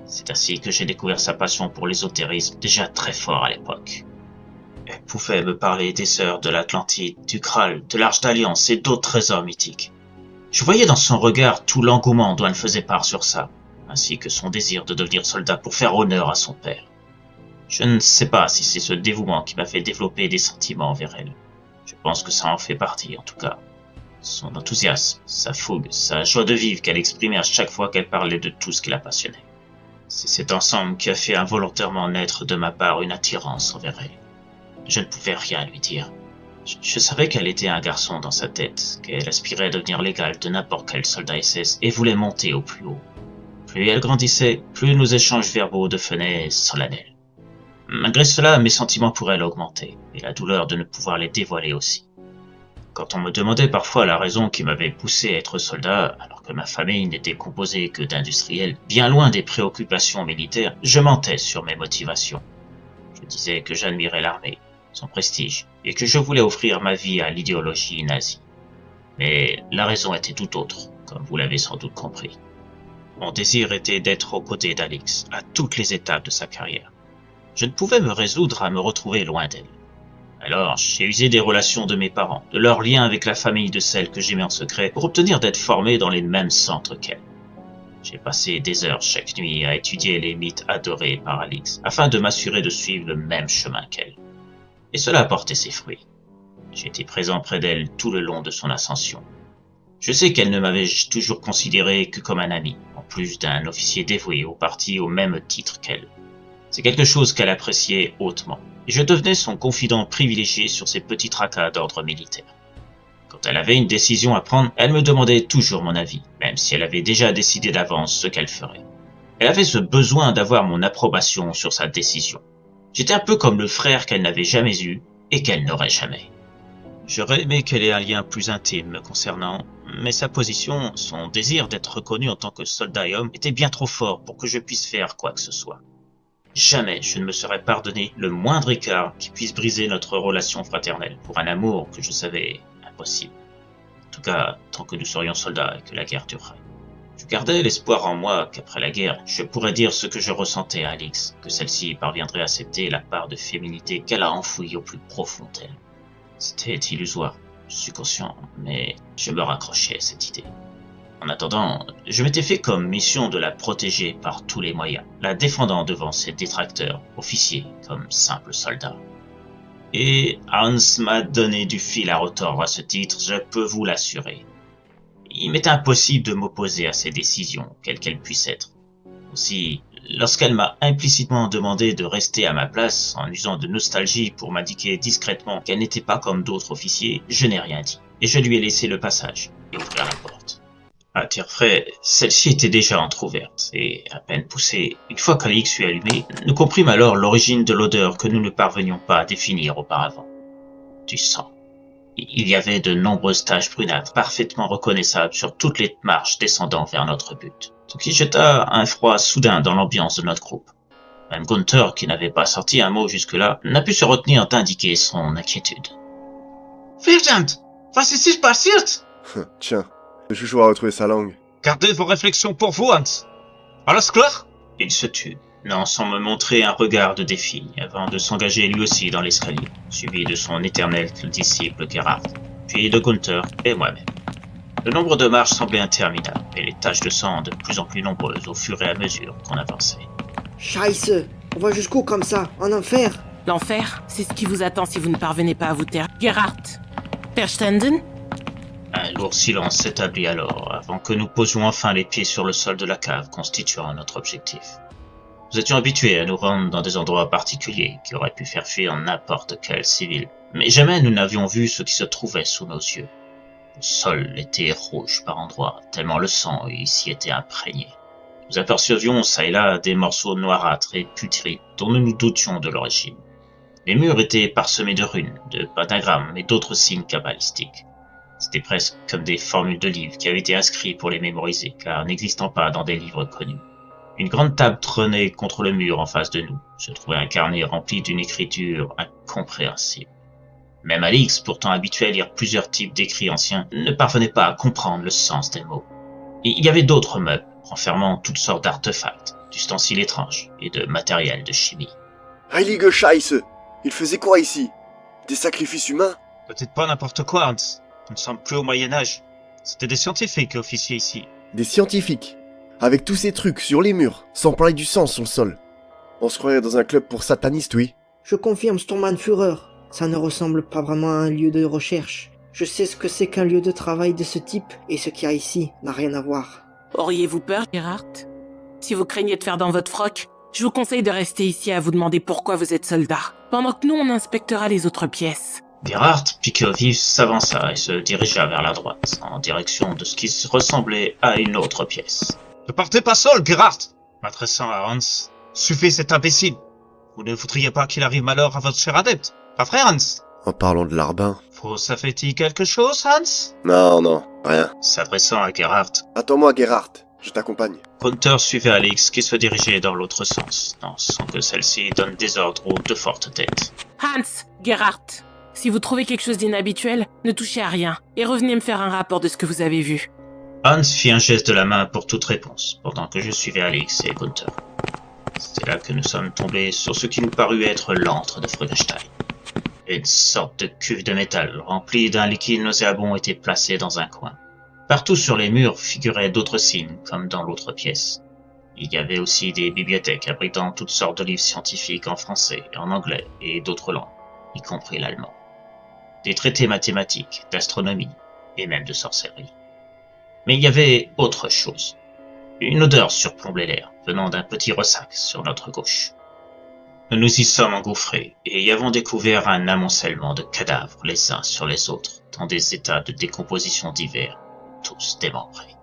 C'est ainsi que j'ai découvert sa passion pour l'ésotérisme déjà très fort à l'époque. Elle pouvait me parler des sœurs de l'Atlantide, du Graal, de l'Arche d'Alliance et d'autres trésors mythiques. Je voyais dans son regard tout l'engouement dont elle faisait part sur ça, ainsi que son désir de devenir soldat pour faire honneur à son père. Je ne sais pas si c'est ce dévouement qui m'a fait développer des sentiments envers elle. Je pense que ça en fait partie, en tout cas. Son enthousiasme, sa fougue, sa joie de vivre qu'elle exprimait à chaque fois qu'elle parlait de tout ce qui la passionnait. C'est cet ensemble qui a fait involontairement naître de ma part une attirance envers elle. Je ne pouvais rien lui dire. Je savais qu'elle était un garçon dans sa tête, qu'elle aspirait à devenir l'égale de n'importe quel soldat SS et voulait monter au plus haut. Plus elle grandissait, plus nos échanges verbaux devenaient solennels. Malgré cela, mes sentiments pour elle augmentaient, et la douleur de ne pouvoir les dévoiler aussi. Quand on me demandait parfois la raison qui m'avait poussé à être soldat, alors que ma famille n'était composée que d'industriels, bien loin des préoccupations militaires, je mentais sur mes motivations. Je disais que j'admirais l'armée, son prestige, et que je voulais offrir ma vie à l'idéologie nazie. Mais la raison était tout autre, comme vous l'avez sans doute compris. Mon désir était d'être aux côtés d'Alix, à toutes les étapes de sa carrière. Je ne pouvais me résoudre à me retrouver loin d'elle. Alors, j'ai usé des relations de mes parents, de leur lien avec la famille de celle que j'aimais en secret, pour obtenir d'être formé dans les mêmes centres qu'elle. J'ai passé des heures chaque nuit à étudier les mythes adorés par Alix, afin de m'assurer de suivre le même chemin qu'elle. Et cela a porté ses fruits. J'étais présent près d'elle tout le long de son ascension. Je sais qu'elle ne m'avait toujours considéré que comme un ami, en plus d'un officier dévoué au parti au même titre qu'elle. C'est quelque chose qu'elle appréciait hautement, et je devenais son confident privilégié sur ses petits tracas d'ordre militaire. Quand elle avait une décision à prendre, elle me demandait toujours mon avis, même si elle avait déjà décidé d'avance ce qu'elle ferait. Elle avait ce besoin d'avoir mon approbation sur sa décision. J'étais un peu comme le frère qu'elle n'avait jamais eu et qu'elle n'aurait jamais. J'aurais aimé qu'elle ait un lien plus intime me concernant, mais sa position, son désir d'être reconnu en tant que soldat et homme était bien trop fort pour que je puisse faire quoi que ce soit. Jamais je ne me serais pardonné le moindre écart qui puisse briser notre relation fraternelle pour un amour que je savais impossible. En tout cas, tant que nous serions soldats et que la guerre durerait. Je gardais l'espoir en moi qu'après la guerre, je pourrais dire ce que je ressentais à Alix, que celle-ci parviendrait à accepter la part de féminité qu'elle a enfouie au plus profond d'elle. C'était illusoire, je suis conscient, mais je me raccrochais à cette idée. En attendant, je m'étais fait comme mission de la protéger par tous les moyens, la défendant devant ses détracteurs, officiers comme simples soldats. Et Hans m'a donné du fil à retordre à ce titre, je peux vous l'assurer. Il m'est impossible de m'opposer à ses décisions, quelles qu'elles puissent être. Aussi, lorsqu'elle m'a implicitement demandé de rester à ma place, en usant de nostalgie pour m'indiquer discrètement qu'elle n'était pas comme d'autres officiers, je n'ai rien dit, et je lui ai laissé le passage et ouvert la porte. À dire vrai, celle-ci était déjà entr'ouverte, et à peine poussée, une fois qu'Alix fut allumé, nous comprîmes alors l'origine de l'odeur que nous ne parvenions pas à définir auparavant. Du sang. Il y avait de nombreuses taches brunâtres, parfaitement reconnaissables sur toutes les marches descendant vers notre but, ce qui jeta un froid soudain dans l'ambiance de notre groupe. Même Gunther, qui n'avait pas sorti un mot jusque-là, n'a pu se retenir d'indiquer son inquiétude. « Verdammt, was ist hier passiert ?» Tiens, le chouchou a retrouvé sa langue. Gardez vos réflexions pour vous, Hans. Alles klar? Il se tut, non sans me montrer un regard de défi, avant de s'engager lui aussi dans l'escalier, suivi de son éternel disciple Gerhard, puis de Gunther et moi-même. Le nombre de marches semblait interminable, et les taches de sang de plus en plus nombreuses au fur et à mesure qu'on avançait. Scheisse, on va jusqu'où comme ça? En enfer? L'enfer, c'est ce qui vous attend si vous ne parvenez pas à vous taire. Gerhard, Verstanden? Un lourd silence s'établit alors, avant que nous posions enfin les pieds sur le sol de la cave constituant notre objectif. Nous étions habitués à nous rendre dans des endroits particuliers qui auraient pu faire fuir n'importe quel civil, Mais jamais nous n'avions vu ce qui se trouvait sous nos yeux. Le sol était rouge par endroits, tellement le sang y s'y était imprégné. Nous apercevions çà et là des morceaux noirâtres et putrides dont nous nous doutions de l'origine. Les murs étaient parsemés de runes, de pentagrammes et d'autres signes kabbalistiques. C'était presque comme des formules de livres qui avaient été inscrits pour les mémoriser, car n'existant pas dans des livres connus. Une grande table trônait contre le mur en face de nous. Se trouvait un carnet rempli d'une écriture incompréhensible. Même Alix, pourtant habitué à lire plusieurs types d'écrits anciens, ne parvenait pas à comprendre le sens des mots. Et il y avait d'autres meubles, renfermant toutes sortes d'artefacts, d'ustensiles étranges et de matériel de chimie. Heilige Scheiße! Il faisait quoi ici? Des sacrifices humains? Peut-être pas n'importe quoi, Hans. Nous ne sommes plus au Moyen-Âge. C'était des scientifiques qui officiaient ici. Des scientifiques? Avec tous ces trucs sur les murs, sans parler du sang sur le sol. On se croirait dans un club pour satanistes, oui. Je confirme, Sturmannführer. Ça ne ressemble pas vraiment à un lieu de recherche. Je sais ce que c'est qu'un lieu de travail de ce type, et ce qu'il y a ici n'a rien à voir. Auriez-vous peur, Gerhardt? Si vous craignez de faire dans votre froc, je vous conseille de rester ici à vous demander pourquoi vous êtes soldat, pendant que nous on inspectera les autres pièces. Gerhardt, piqué au vif, s'avança et se dirigea vers la droite, en direction de ce qui ressemblait à une autre pièce. Ne partez pas seul, Gerhardt! M'adressant à Hans. Suivez cet imbécile. Vous ne voudriez pas qu'il arrive malheur à votre cher adepte, pas vrai, Hans? En parlant de larbin. Ça fait-il quelque chose, Hans? Non, rien. S'adressant à Gerhardt. Attends-moi, Gerhardt. Je t'accompagne. Gunther suivait Alix qui se dirigeait dans l'autre sens, sans que celle-ci donne des ordres aux deux fortes têtes. Hans, Gerhardt, si vous trouvez quelque chose d'inhabituel, ne touchez à rien, et revenez me faire un rapport de ce que vous avez vu. Hans fit un geste de la main pour toute réponse, pendant que je suivais Alix et Gunther. C'est là que nous sommes tombés sur ce qui nous parut être l'antre de Freudenstein. Une sorte de cuve de métal remplie d'un liquide nauséabond était placée dans un coin. Partout sur les murs figuraient d'autres signes, comme dans l'autre pièce. Il y avait aussi des bibliothèques abritant toutes sortes de livres scientifiques en français, en anglais et d'autres langues, y compris l'allemand. Des traités mathématiques, d'astronomie et même de sorcellerie. Mais il y avait autre chose. Une odeur surplombait l'air, venant d'un petit ressac sur notre gauche. Nous nous y sommes engouffrés et y avons découvert un amoncellement de cadavres les uns sur les autres, dans des états de décomposition divers, tous démembrés.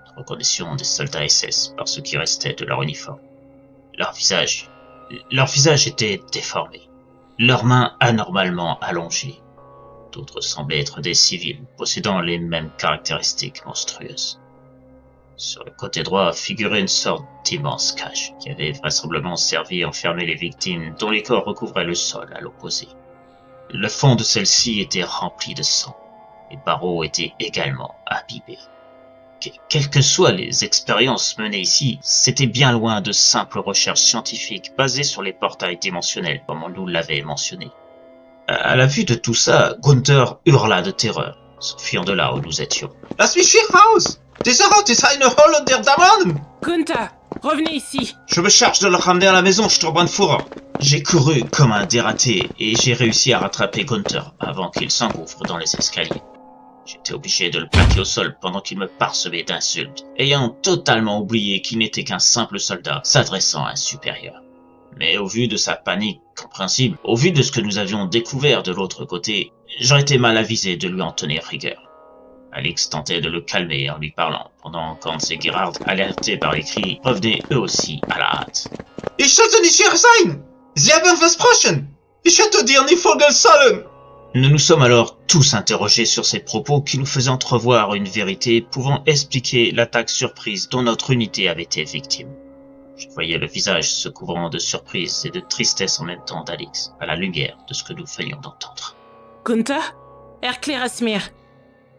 Nous reconnaissions des soldats SS par ce qui restait de leur uniforme. Leurs visages étaient déformés, leurs mains anormalement allongées. D'autres semblaient être des civils, possédant les mêmes caractéristiques monstrueuses. Sur le côté droit figurait une sorte d'immense cage, qui avait vraisemblablement servi à enfermer les victimes dont les corps recouvraient le sol à l'opposé. Le fond de celle-ci était rempli de sang. Les barreaux étaient également abîmés. Quelles que soient les expériences menées ici, c'était bien loin de simples recherches scientifiques basées sur les portails dimensionnels comme on nous l'avait mentionné. À la vue de tout ça, Gunther hurla de terreur, s'enfuyant de là où nous étions. Lass mich hier raus! Dieser Ort ist eine Hölle der Dämonen! Gunther, revenez ici! Je me charge de le ramener à la maison, Sturmannführer. J'ai couru comme un dératé et j'ai réussi à rattraper Gunther avant qu'il s'engouffre dans les escaliers. J'étais obligé de le plaquer au sol pendant qu'il me parsemait d'insultes, ayant totalement oublié qu'il n'était qu'un simple soldat s'adressant à un supérieur. Mais au vu de sa panique compréhensible, au vu de ce que nous avions découvert de l'autre côté, j'aurais été mal avisé de lui en tenir rigueur. Alix tentait de le calmer en lui parlant, pendant qu'Hans et Gerhardt, alertés par les cris, revenaient eux aussi à la hâte. Ich sollte nicht hier sein! Sie haben versprochen! Ich hätte dir nie folgen sollen! Nous nous sommes alors tous interrogés sur ces propos qui nous faisaient entrevoir une vérité pouvant expliquer l'attaque surprise dont notre unité avait été victime. Je voyais le visage se couvrant de surprise et de tristesse en même temps d'Alix, à la lumière de ce que nous venions d'entendre. Gunther? Erklär's-mir.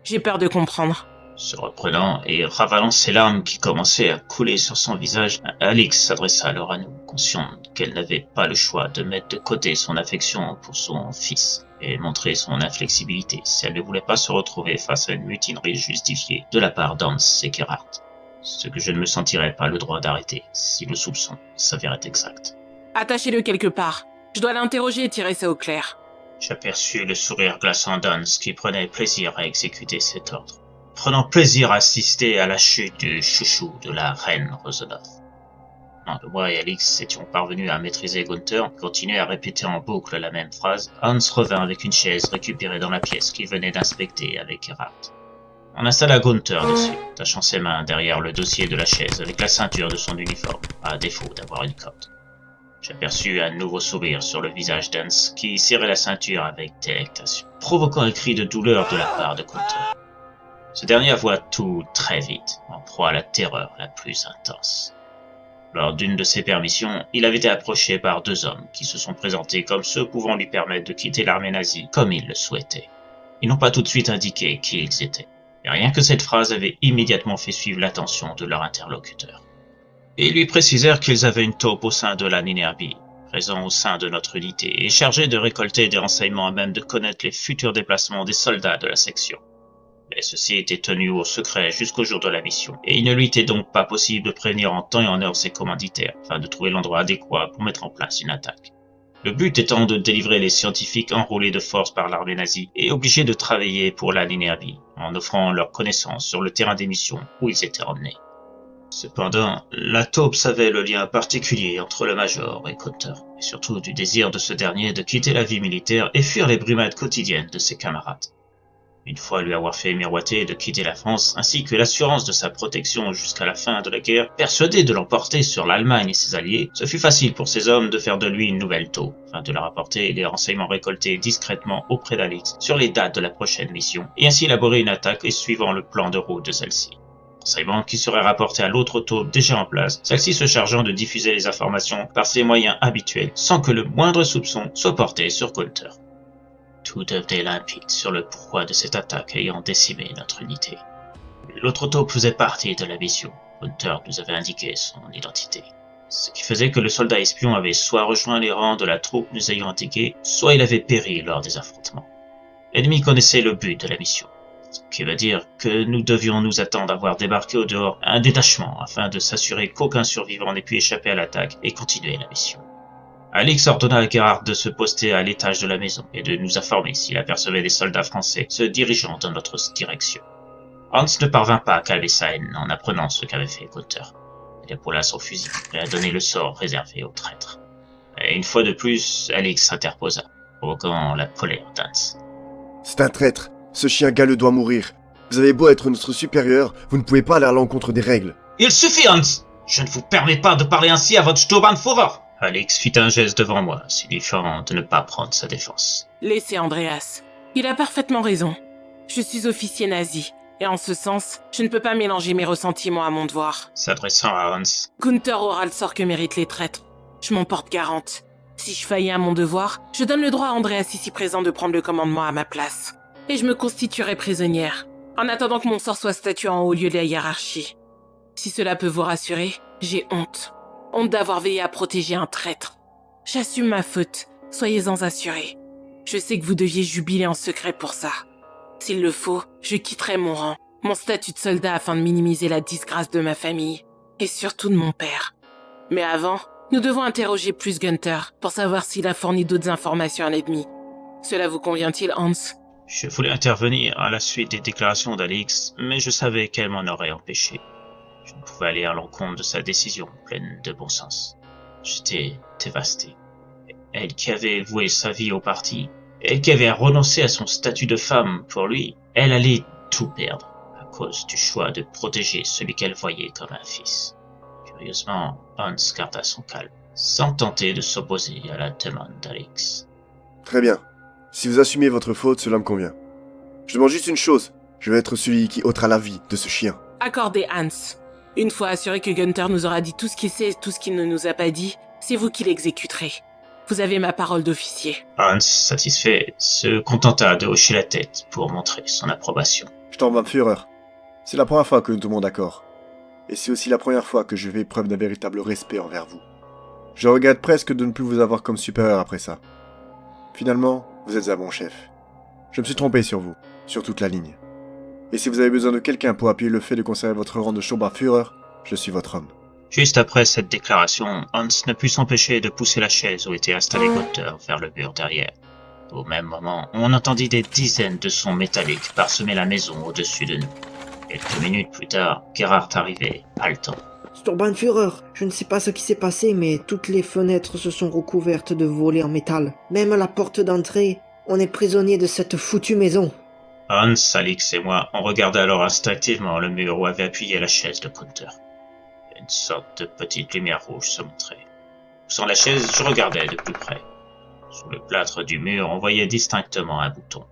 J'ai peur de comprendre. Se reprenant et ravalant ses larmes qui commençaient à couler sur son visage, Alix s'adressa alors à nous, consciente qu'elle n'avait pas le choix de mettre de côté son affection pour son fils et montrer son inflexibilité si elle ne voulait pas se retrouver face à une mutinerie justifiée de la part d'Hans et Gerhardt. Ce que je ne me sentirais pas le droit d'arrêter si le soupçon s'avérait exact. Attachez-le quelque part. Je dois l'interroger et tirer ça au clair. J'aperçus le sourire glaçant d'Hans qui prenait plaisir à exécuter cet ordre, prenant plaisir à assister à la chute du chouchou de la reine Rosenhoff. Pendant que moi et Alix étions parvenus à maîtriser Gunther, qui continuait à répéter en boucle la même phrase, Hans revint avec une chaise récupérée dans la pièce qu'il venait d'inspecter avec Gerhard. On installa Gunther dessus, tachant ses mains derrière le dossier de la chaise avec la ceinture de son uniforme, à défaut d'avoir une corde. J'aperçus un nouveau sourire sur le visage d'Hans, qui serrait la ceinture avec délectation, provoquant un cri de douleur de la part de Gunther. Ce dernier avoua tout très vite, en proie à la terreur la plus intense. Lors d'une de ses permissions, il avait été approché par 2 hommes qui se sont présentés comme ceux pouvant lui permettre de quitter l'armée nazie comme il le souhaitait. Ils n'ont pas tout de suite indiqué qui ils étaient, et rien que cette phrase avait immédiatement fait suivre l'attention de leur interlocuteur. Ils lui précisèrent qu'ils avaient une taupe au sein de la Ninerbi, présent au sein de notre unité, et chargé de récolter des renseignements à même de connaître les futurs déplacements des soldats de la section. Mais ceci était tenu au secret jusqu'au jour de la mission, et il ne lui était donc pas possible de prévenir en temps et en heure ses commanditaires, afin de trouver l'endroit adéquat pour mettre en place une attaque. Le but étant de délivrer les scientifiques enrôlés de force par l'armée nazie et obligés de travailler pour la Ninerbi, en offrant leurs connaissances sur le terrain des missions où ils étaient emmenés. Cependant, la taupe savait le lien particulier entre le Major et Gunther, et surtout du désir de ce dernier de quitter la vie militaire et fuir les brimades quotidiennes de ses camarades. Une fois lui avoir fait miroiter de quitter la France, ainsi que l'assurance de sa protection jusqu'à la fin de la guerre, persuadé de l'emporter sur l'Allemagne et ses alliés, ce fut facile pour ces hommes de faire de lui une nouvelle taupe, afin de leur apporter les renseignements récoltés discrètement auprès d'Alix sur les dates de la prochaine mission, et ainsi élaborer une attaque suivant le plan de route de celle-ci. Renseignements qui seraient rapportés à l'autre taupe déjà en place, celle-ci se chargeant de diffuser les informations par ses moyens habituels, sans que le moindre soupçon soit porté sur Gunther. Tout devenait limpide sur le pourquoi de cette attaque ayant décimé notre unité. L'autre taupe faisait partie de la mission. Gunther nous avait indiqué son identité. Ce qui faisait que le soldat espion avait soit rejoint les rangs de la troupe nous ayant indiqué, soit il avait péri lors des affrontements. L'ennemi connaissait le but de la mission, ce qui veut dire que nous devions nous attendre à voir débarquer au dehors un détachement afin de s'assurer qu'aucun survivant n'ait pu échapper à l'attaque et continuer la mission. Alix ordonna à Gerhard de se poster à l'étage de la maison et de nous informer s'il apercevait des soldats français se dirigeant dans notre direction. Hans ne parvint pas à calmer sa haine en apprenant ce qu'avait fait Gunther. Il épaula son fusil et a donné le sort réservé aux traîtres. Et une fois de plus, Alix s'interposa, provoquant la colère d'Hans. C'est un traître. Ce chien galeux doit mourir. Vous avez beau être notre supérieur, vous ne pouvez pas aller à l'encontre des règles. Il suffit, Hans! Je ne vous permets pas de parler ainsi à votre Sturmbannführer! Alix fit un geste devant moi, signifiant de ne pas prendre sa défense. Laissez Andreas. Il a parfaitement raison. Je suis officier nazi, et en ce sens, je ne peux pas mélanger mes ressentiments à mon devoir. S'adressant à Hans. Gunther aura le sort que méritent les traîtres. Je m'en porte garante. Si je faillis à mon devoir, je donne le droit à Andreas ici présent de prendre le commandement à ma place. Et je me constituerai prisonnière, en attendant que mon sort soit statué en haut lieu de la hiérarchie. Si cela peut vous rassurer, j'ai honte. Honte d'avoir veillé à protéger un traître. J'assume ma faute, soyez-en assurés. Je sais que vous deviez jubiler en secret pour ça. S'il le faut, je quitterai mon rang, mon statut de soldat afin de minimiser la disgrâce de ma famille, et surtout de mon père. Mais avant, nous devons interroger plus Gunther pour savoir s'il a fourni d'autres informations à l'ennemi. Cela vous convient-il, Hans ? Je voulais intervenir à la suite des déclarations d'Alix, mais je savais qu'elle m'en aurait empêché. Je ne pouvais aller à l'encontre de sa décision, pleine de bon sens. J'étais dévasté. Elle qui avait voué sa vie au parti, elle qui avait renoncé à son statut de femme pour lui, elle allait tout perdre à cause du choix de protéger celui qu'elle voyait comme un fils. Curieusement, Hans garda son calme, sans tenter de s'opposer à la demande d'Alix. Très bien. Si vous assumez votre faute, cela me convient. Je demande juste une chose. Je vais être celui qui ôtera la vie de ce chien. Accordez, Hans. Une fois assuré que Gunther nous aura dit tout ce qu'il sait et tout ce qu'il ne nous a pas dit, c'est vous qui l'exécuterez. Vous avez ma parole d'officier. Hans, satisfait, se contenta de hocher la tête pour montrer son approbation. Sturmbannführer, c'est la première fois que nous tombons d'accord. Et c'est aussi la première fois que je fais preuve d'un véritable respect envers vous. Je regrette presque de ne plus vous avoir comme supérieur après ça. Finalement, vous êtes un bon chef. Je me suis trompé sur vous, sur toute la ligne. Et si vous avez besoin de quelqu'un pour appuyer le fait de conserver votre rang de Sturmbannführer, je suis votre homme. Juste après cette déclaration, Hans ne put s'empêcher de pousser la chaise où était installé Gunther vers le mur derrière. Au même moment, on entendit des dizaines de sons métalliques parsemer la maison au-dessus de nous. Quelques minutes plus tard, Gerhard arrivait, haletant. Sturmbannführer, je ne sais pas ce qui s'est passé, mais toutes les fenêtres se sont recouvertes de volets en métal. Même la porte d'entrée, on est prisonnier de cette foutue maison. Hans, Alix et moi, on regardait alors instinctivement le mur où avait appuyé la chaise de Gunther. Une sorte de petite lumière rouge se montrait. Poussant la chaise, je regardais de plus près. Sous le plâtre du mur, on voyait distinctement un bouton.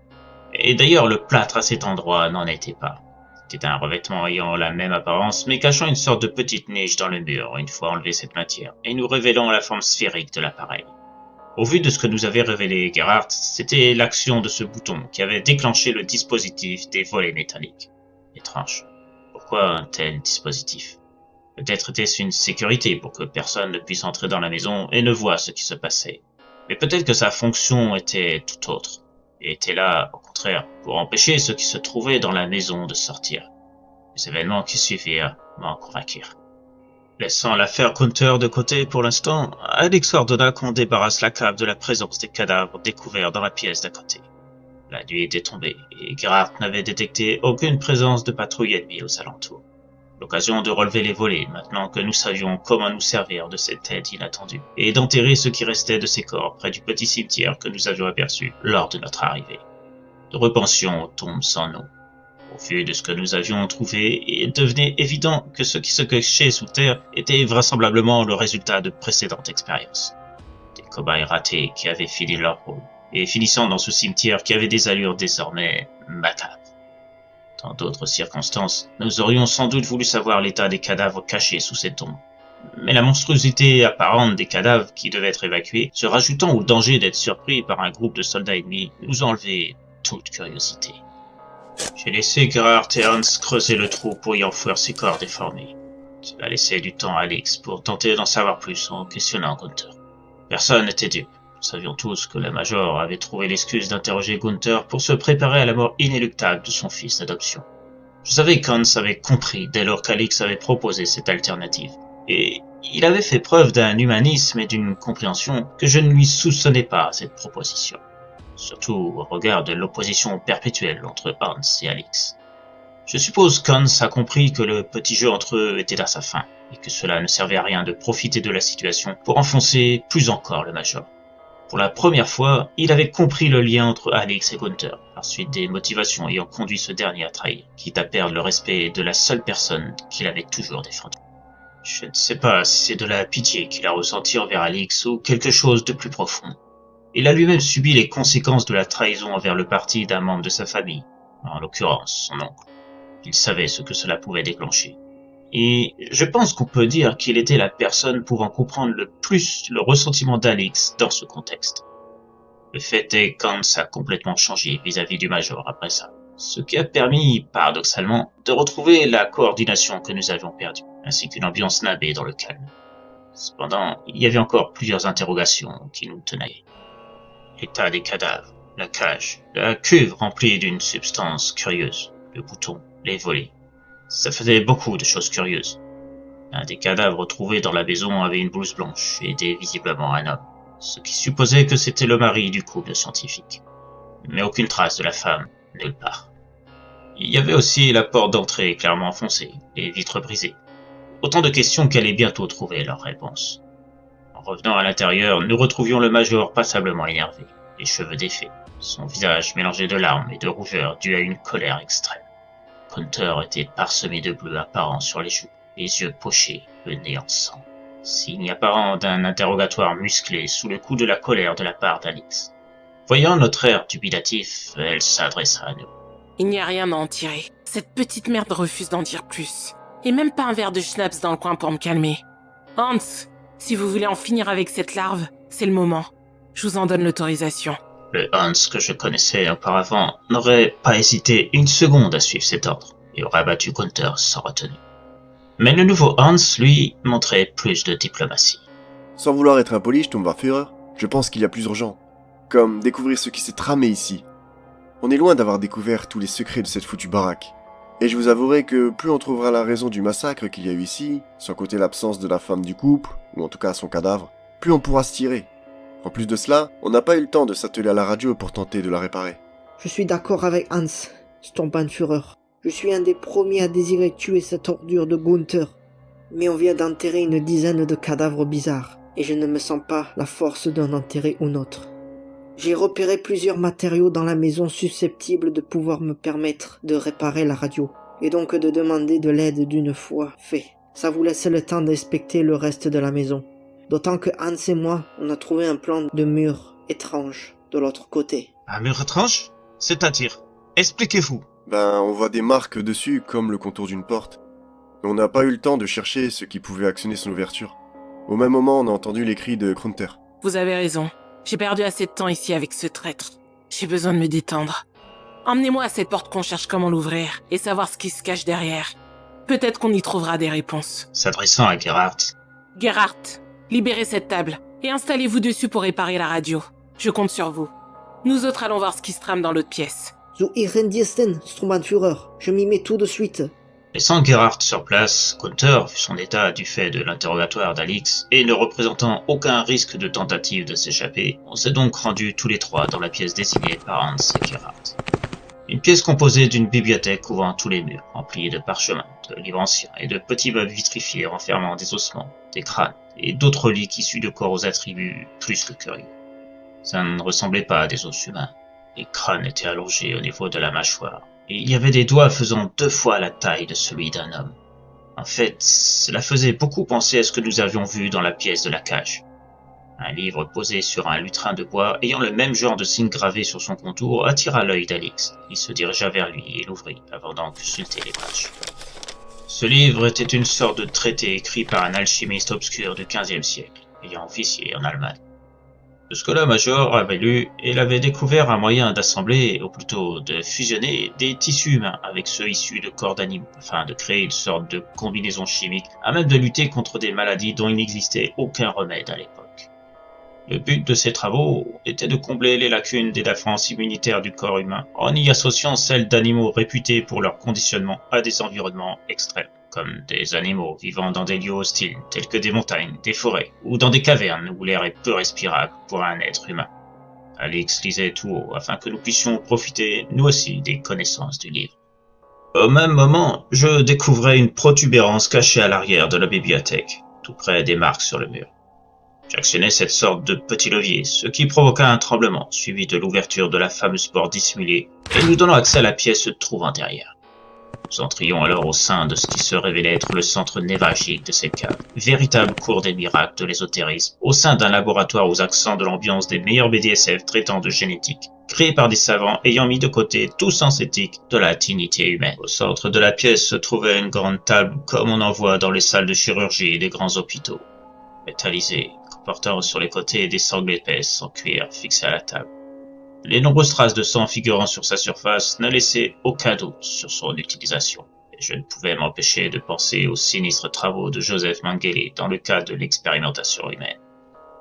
Et d'ailleurs, le plâtre à cet endroit n'en était pas. C'était un revêtement ayant la même apparence, mais cachant une sorte de petite niche dans le mur une fois enlevé cette matière, et nous révélant la forme sphérique de l'appareil. Au vu de ce que nous avait révélé Gerhardt, c'était l'action de ce bouton qui avait déclenché le dispositif des volets métalliques. Étrange. Pourquoi un tel dispositif? Peut-être était-ce une sécurité pour que personne ne puisse entrer dans la maison et ne voie ce qui se passait. Mais peut-être que sa fonction était tout autre, et était là, au contraire, pour empêcher ceux qui se trouvaient dans la maison de sortir. Les événements qui suivirent m'en convainquirent. Laissant l'affaire Gunther de côté pour l'instant, Alix ordonna qu'on débarrasse la cave de la présence des cadavres découverts dans la pièce d'à côté. La nuit était tombée, et Gerhardt n'avait détecté aucune présence de patrouille ennemie aux alentours. L'occasion de relever les volets, maintenant que nous savions comment nous servir de cette aide inattendue, et d'enterrer ce qui restait de ces corps près du petit cimetière que nous avions aperçu lors de notre arrivée. Nous repensions aux tombes sans nom. Au vu de ce que nous avions trouvé, il devenait évident que ce qui se cachait sous terre était vraisemblablement le résultat de précédentes expériences. Des cobayes ratés qui avaient fini leur rôle, et finissant dans ce cimetière qui avait des allures désormais macabres. Dans d'autres circonstances, nous aurions sans doute voulu savoir l'état des cadavres cachés sous ces tombes. Mais la monstruosité apparente des cadavres qui devaient être évacués, se rajoutant au danger d'être surpris par un groupe de soldats ennemis, nous enlevait toute curiosité. J'ai laissé Gerhardt et Hans creuser le trou pour y enfouir ces corps déformés. Cela laissait du temps à Alix pour tenter d'en savoir plus en questionnant Gunther. Personne n'était dupe. Nous savions tous que le Major avait trouvé l'excuse d'interroger Gunther pour se préparer à la mort inéluctable de son fils d'adoption. Je savais qu'Hans avait compris dès lors qu'Alix avait proposé cette alternative, et il avait fait preuve d'un humanisme et d'une compréhension que je ne lui soupçonnais pas à cette proposition, surtout au regard de l'opposition perpétuelle entre Hans et Alix. Je suppose qu'Hans a compris que le petit jeu entre eux était à sa fin, et que cela ne servait à rien de profiter de la situation pour enfoncer plus encore le Major. Pour la première fois, il avait compris le lien entre Alix et Gunther, par suite des motivations ayant conduit ce dernier à trahir, quitte à perdre le respect de la seule personne qu'il avait toujours défendue. Je ne sais pas si c'est de la pitié qu'il a ressenti envers Alix ou quelque chose de plus profond. Il a lui-même subi les conséquences de la trahison envers le parti d'un membre de sa famille, en l'occurrence son oncle. Il savait ce que cela pouvait déclencher. Et je pense qu'on peut dire qu'il était la personne pouvant comprendre le plus le ressentiment d'Alix dans ce contexte. Le fait est qu'Hans a complètement changé vis-à-vis du Major après ça, ce qui a permis, paradoxalement, de retrouver la coordination que nous avions perdue, ainsi qu'une ambiance nimbée dans le calme. Cependant, il y avait encore plusieurs interrogations qui nous tenaient. L'état des cadavres, la cage, la cuve remplie d'une substance curieuse, le bouton, les volets. Ça faisait beaucoup de choses curieuses. Un des cadavres retrouvés dans la maison avait une blouse blanche et était visiblement un homme, ce qui supposait que c'était le mari du couple scientifique. Mais aucune trace de la femme, nulle part. Il y avait aussi la porte d'entrée clairement enfoncée, les vitres brisées. Autant de questions qui allaient bientôt trouver leur réponse. En revenant à l'intérieur, nous retrouvions le Major passablement énervé, les cheveux défaits, son visage mélangé de larmes et de rougeur due à une colère extrême. Gunther était parsemé de bleu apparent sur les joues, les yeux pochés, le nez en sang. Signe apparent d'un interrogatoire musclé sous le coup de la colère de la part d'Alix. Voyant notre air dubitatif, elle s'adressa à nous. Il n'y a rien à en tirer. Cette petite merde refuse d'en dire plus. Et même pas un verre de schnapps dans le coin pour me calmer. Hans, si vous voulez en finir avec cette larve, c'est le moment. Je vous en donne l'autorisation. Le Hans que je connaissais auparavant n'aurait pas hésité une seconde à suivre cet ordre et aurait abattu Gunther sans retenue. Mais le nouveau Hans, lui, montrait plus de diplomatie. Sans vouloir être impoli, Sturmbannführer, je pense qu'il y a plus urgent. Comme découvrir ce qui s'est tramé ici. On est loin d'avoir découvert tous les secrets de cette foutue baraque. Et je vous avouerai que plus on trouvera la raison du massacre qu'il y a eu ici, sans compter l'absence de la femme du couple, ou en tout cas son cadavre, plus on pourra se tirer. En plus de cela, on n'a pas eu le temps de s'atteler à la radio pour tenter de la réparer. Je suis d'accord avec Hans, Sturmbannfürer. Je suis un des premiers à désirer tuer cette ordure de Gunther. mais on vient d'enterrer une dizaine de cadavres bizarres, et je ne me sens pas la force d'en enterrer une autre. J'ai repéré plusieurs matériaux dans la maison susceptibles de pouvoir me permettre de réparer la radio, et donc de demander de l'aide d'une fois fait. Ça vous laisse le temps d'inspecter le reste de la maison. D'autant que Hans et moi, on a trouvé un plan de mur étrange de l'autre côté. Un mur étrange? C'est-à-dire? Expliquez-vous. On voit des marques dessus comme le contour d'une porte. Mais on n'a pas eu le temps de chercher ce qui pouvait actionner son ouverture. Au même moment, on a entendu les cris de Krunter. Vous avez raison. J'ai perdu assez de temps ici avec ce traître. J'ai besoin de me détendre. Emmenez-moi à cette porte qu'on cherche comment l'ouvrir et savoir ce qui se cache derrière. Peut-être qu'on y trouvera des réponses. S'adressant à Gerhardt. Gerhardt, libérez cette table et installez-vous dessus pour réparer la radio. Je compte sur vous. Nous autres allons voir ce qui se trame dans l'autre pièce. Zu Ihren Diensten, Sturmbannführer. Je m'y mets tout de suite. Laissant Gerhardt sur place, Gunther, vu son état du fait de l'interrogatoire d'Alix, et ne représentant aucun risque de tentative de s'échapper, on s'est donc rendus tous les trois dans la pièce désignée par Hans et Gerhardt. Une pièce composée d'une bibliothèque couvrant tous les murs, remplie de parchemins, de livres anciens et de petits meubles vitrifiés renfermant des ossements, des crânes et d'autres reliques issus de corps aux attributs plus que curieux. Ça ne ressemblait pas à des os humains. Les crânes étaient allongés au niveau de la mâchoire, et il y avait des doigts faisant 2 fois la taille de celui d'un homme. En fait, cela faisait beaucoup penser à ce que nous avions vu dans la pièce de la cage. Un livre posé sur un lutrin de bois ayant le même genre de signe gravé sur son contour attira l'œil d'Alix. Il se dirigea vers lui et l'ouvrit avant d'en consulter les pages. Ce livre était une sorte de traité écrit par un alchimiste obscur du XVe siècle, ayant officié en Allemagne. Le Schola-Major avait lu et il avait découvert un moyen d'assembler, ou plutôt de fusionner, des tissus humains avec ceux issus de corps d'animaux, afin de créer une sorte de combinaison chimique à même de lutter contre des maladies dont il n'existait aucun remède à l'époque. Le but de ces travaux était de combler les lacunes des défenses immunitaires du corps humain en y associant celles d'animaux réputés pour leur conditionnement à des environnements extrêmes, comme des animaux vivant dans des lieux hostiles tels que des montagnes, des forêts ou dans des cavernes où l'air est peu respirable pour un être humain. Alix lisait tout haut afin que nous puissions profiter, nous aussi, des connaissances du livre. Au même moment, je découvrais une protubérance cachée à l'arrière de la bibliothèque, tout près des marques sur le mur. J'actionnai cette sorte de petit levier, ce qui provoqua un tremblement, suivi de l'ouverture de la fameuse porte dissimulée, et nous donnant accès à la pièce se trouvant derrière. Nous entrions alors au sein de ce qui se révélait être le centre névralgique de cette cave, véritable cour des miracles de l'ésotérisme, au sein d'un laboratoire aux accents de l'ambiance des meilleurs BDSF traitant de génétique, créé par des savants ayant mis de côté tout sens éthique de la dignité humaine. Au centre de la pièce se trouvait une grande table comme on en voit dans les salles de chirurgie des grands hôpitaux, métallisée, portant sur les côtés des sangles épaisses en cuir fixées à la table. Les nombreuses traces de sang figurant sur sa surface ne laissaient aucun doute sur son utilisation, et je ne pouvais m'empêcher de penser aux sinistres travaux de Joseph Mengele dans le cadre de l'expérimentation humaine.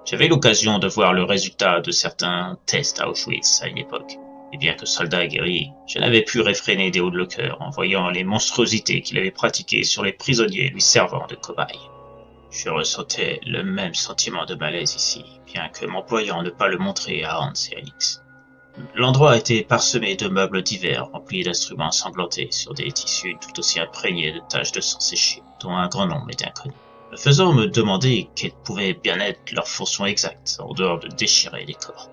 J'avais l'occasion de voir le résultat de certains tests à Auschwitz à une époque, et bien que soldat aguerri, je n'avais pu réfréner des hauts de le cœur en voyant les monstruosités qu'il avait pratiquées sur les prisonniers lui servant de cobayes. Je ressentais le même sentiment de malaise ici, bien que m'employant à ne pas le montrer à Hans et Alix. L'endroit était parsemé de meubles divers remplis d'instruments ensanglantés sur des tissus tout aussi imprégnés de taches de sang séché, dont un grand nombre est inconnu, me faisant me demander quelle pouvait bien être leur fonction exacte, en dehors de déchirer les corps.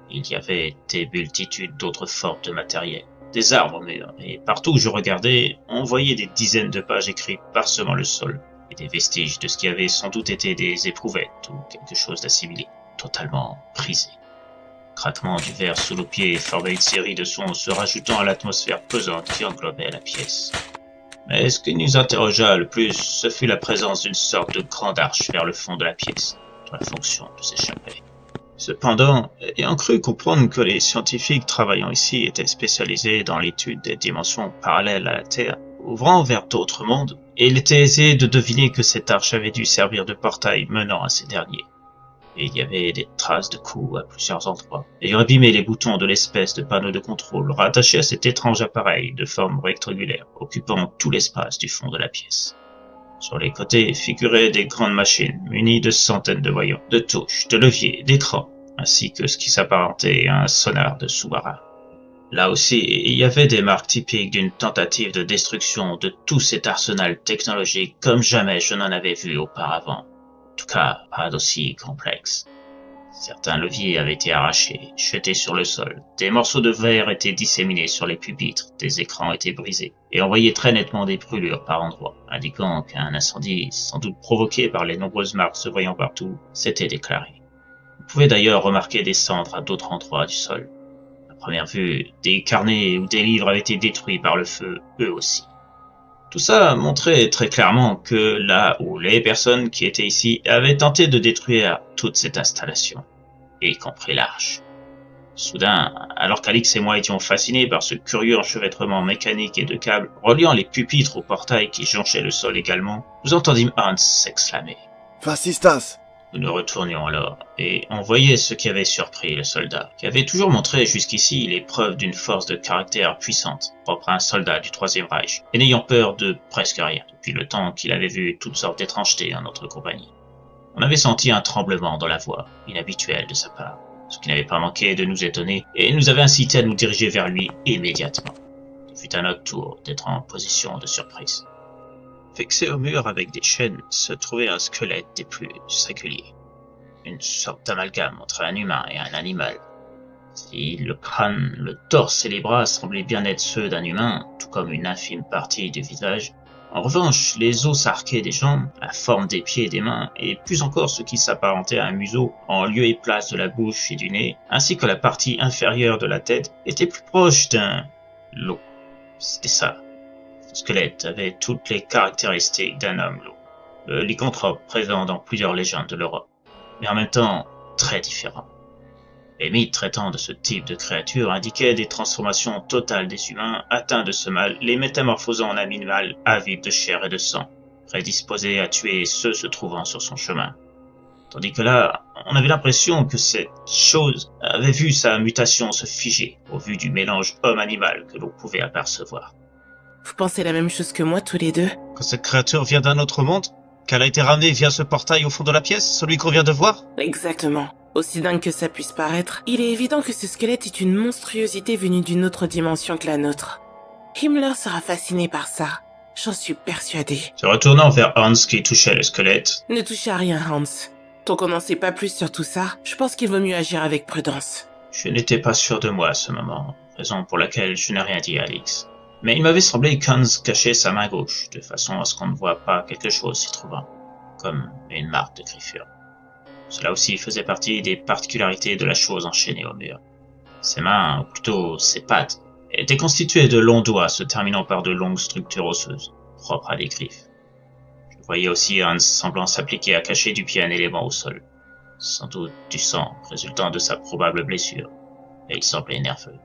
Il y avait des multitudes d'autres formes de matériel, des arbres au mur, et partout où je regardais, on voyait des dizaines de pages écrites parsemant le sol, et des vestiges de ce qui avait sans doute été des éprouvettes ou quelque chose d'assimilé, totalement brisé. Le craquement du verre sous nos pieds formait une série de sons se rajoutant à l'atmosphère pesante qui englobait la pièce. Mais ce qui nous interrogea le plus, ce fut la présence d'une sorte de grande arche vers le fond de la pièce, dont la fonction de s'échapper. Cependant, ayant cru comprendre que les scientifiques travaillant ici étaient spécialisés dans l'étude des dimensions parallèles à la Terre, ouvrant vers d'autres mondes, et il était aisé de deviner que cette arche avait dû servir de portail menant à ces derniers. Et il y avait des traces de coups à plusieurs endroits, ayant abîmé les boutons de l'espèce de panneau de contrôle rattaché à cet étrange appareil de forme rectangulaire, occupant tout l'espace du fond de la pièce. Sur les côtés figuraient des grandes machines munies de centaines de voyants, de touches, de leviers, d'écrans, ainsi que ce qui s'apparentait à un sonar de sous-marin. Là aussi, il y avait des marques typiques d'une tentative de destruction de tout cet arsenal technologique comme jamais je n'en avais vu auparavant. En tout cas, pas d'aussi complexe. Certains leviers avaient été arrachés, jetés sur le sol, des morceaux de verre étaient disséminés sur les pupitres, des écrans étaient brisés, et on voyait très nettement des brûlures par endroits, indiquant qu'un incendie, sans doute provoqué par les nombreuses marques se voyant partout, s'était déclaré. On pouvait d'ailleurs remarquer des cendres à d'autres endroits du sol. À première vue, des carnets ou des livres avaient été détruits par le feu, eux aussi. Tout ça montrait très clairement que là où les personnes qui étaient ici avaient tenté de détruire toute cette installation, y compris l'arche. Soudain, alors qu'Alix et moi étions fascinés par ce curieux enchevêtrement mécanique et de câbles reliant les pupitres au portail qui jonchait le sol également, nous entendîmes Hans s'exclamer. « Fascistas !» Nous nous retournions alors, et on voyait ce qui avait surpris le soldat, qui avait toujours montré jusqu'ici les preuves d'une force de caractère puissante, propre à un soldat du Troisième Reich, et n'ayant peur de presque rien, depuis le temps qu'il avait vu toutes sortes d'étrangetés en notre compagnie. On avait senti un tremblement dans la voix, inhabituel de sa part, ce qui n'avait pas manqué de nous étonner, et nous avait incité à nous diriger vers lui immédiatement. Ce fut à notre tour d'être en position de surprise. Fixé au mur avec des chaînes se trouvait un squelette des plus singuliers. Une sorte d'amalgame entre un humain et un animal. Si le crâne, le torse et les bras semblaient bien être ceux d'un humain, tout comme une infime partie du visage, en revanche, les os arqués des jambes, la forme des pieds et des mains, et plus encore ce qui s'apparentait à un museau, en lieu et place de la bouche et du nez, ainsi que la partie inférieure de la tête, étaient plus proches d'un loup. C'était ça. Le squelette avait toutes les caractéristiques d'un homme loup. Le lycanthrope présent dans plusieurs légendes de l'Europe, mais en même temps très différent. Les mythes traitant de ce type de créature indiquaient des transformations totales des humains atteints de ce mal, les métamorphosant en animal avide de chair et de sang, prédisposé à tuer ceux se trouvant sur son chemin. Tandis que là, on avait l'impression que cette chose avait vu sa mutation se figer au vu du mélange homme-animal que l'on pouvait apercevoir. Vous pensez la même chose que moi tous les deux? Que cette créature vient d'un autre monde? Qu'elle a été ramenée via ce portail au fond de la pièce, celui qu'on vient de voir? Exactement. Aussi dingue que ça puisse paraître, il est évident que ce squelette est une monstruosité venue d'une autre dimension que la nôtre. Himmler sera fasciné par ça. J'en suis persuadé. Se retournant vers Hans qui touchait le squelette. Ne touchez à rien, Hans. Tant qu'on n'en sait pas plus sur tout ça, je pense qu'il vaut mieux agir avec prudence. Je n'étais pas sûr de moi à ce moment, raison pour laquelle je n'ai rien dit à Alix. Mais il m'avait semblé qu'Hans cachait sa main gauche, de façon à ce qu'on ne voit pas quelque chose s'y trouvant, comme une marque de griffure. Cela aussi faisait partie des particularités de la chose enchaînée au mur. Ses mains, ou plutôt ses pattes, étaient constituées de longs doigts se terminant par de longues structures osseuses, propres à des griffes. Je voyais aussi Hans semblant s'appliquer à cacher du pied un élément au sol. Sans doute du sang résultant de sa probable blessure, et il semblait nerveux.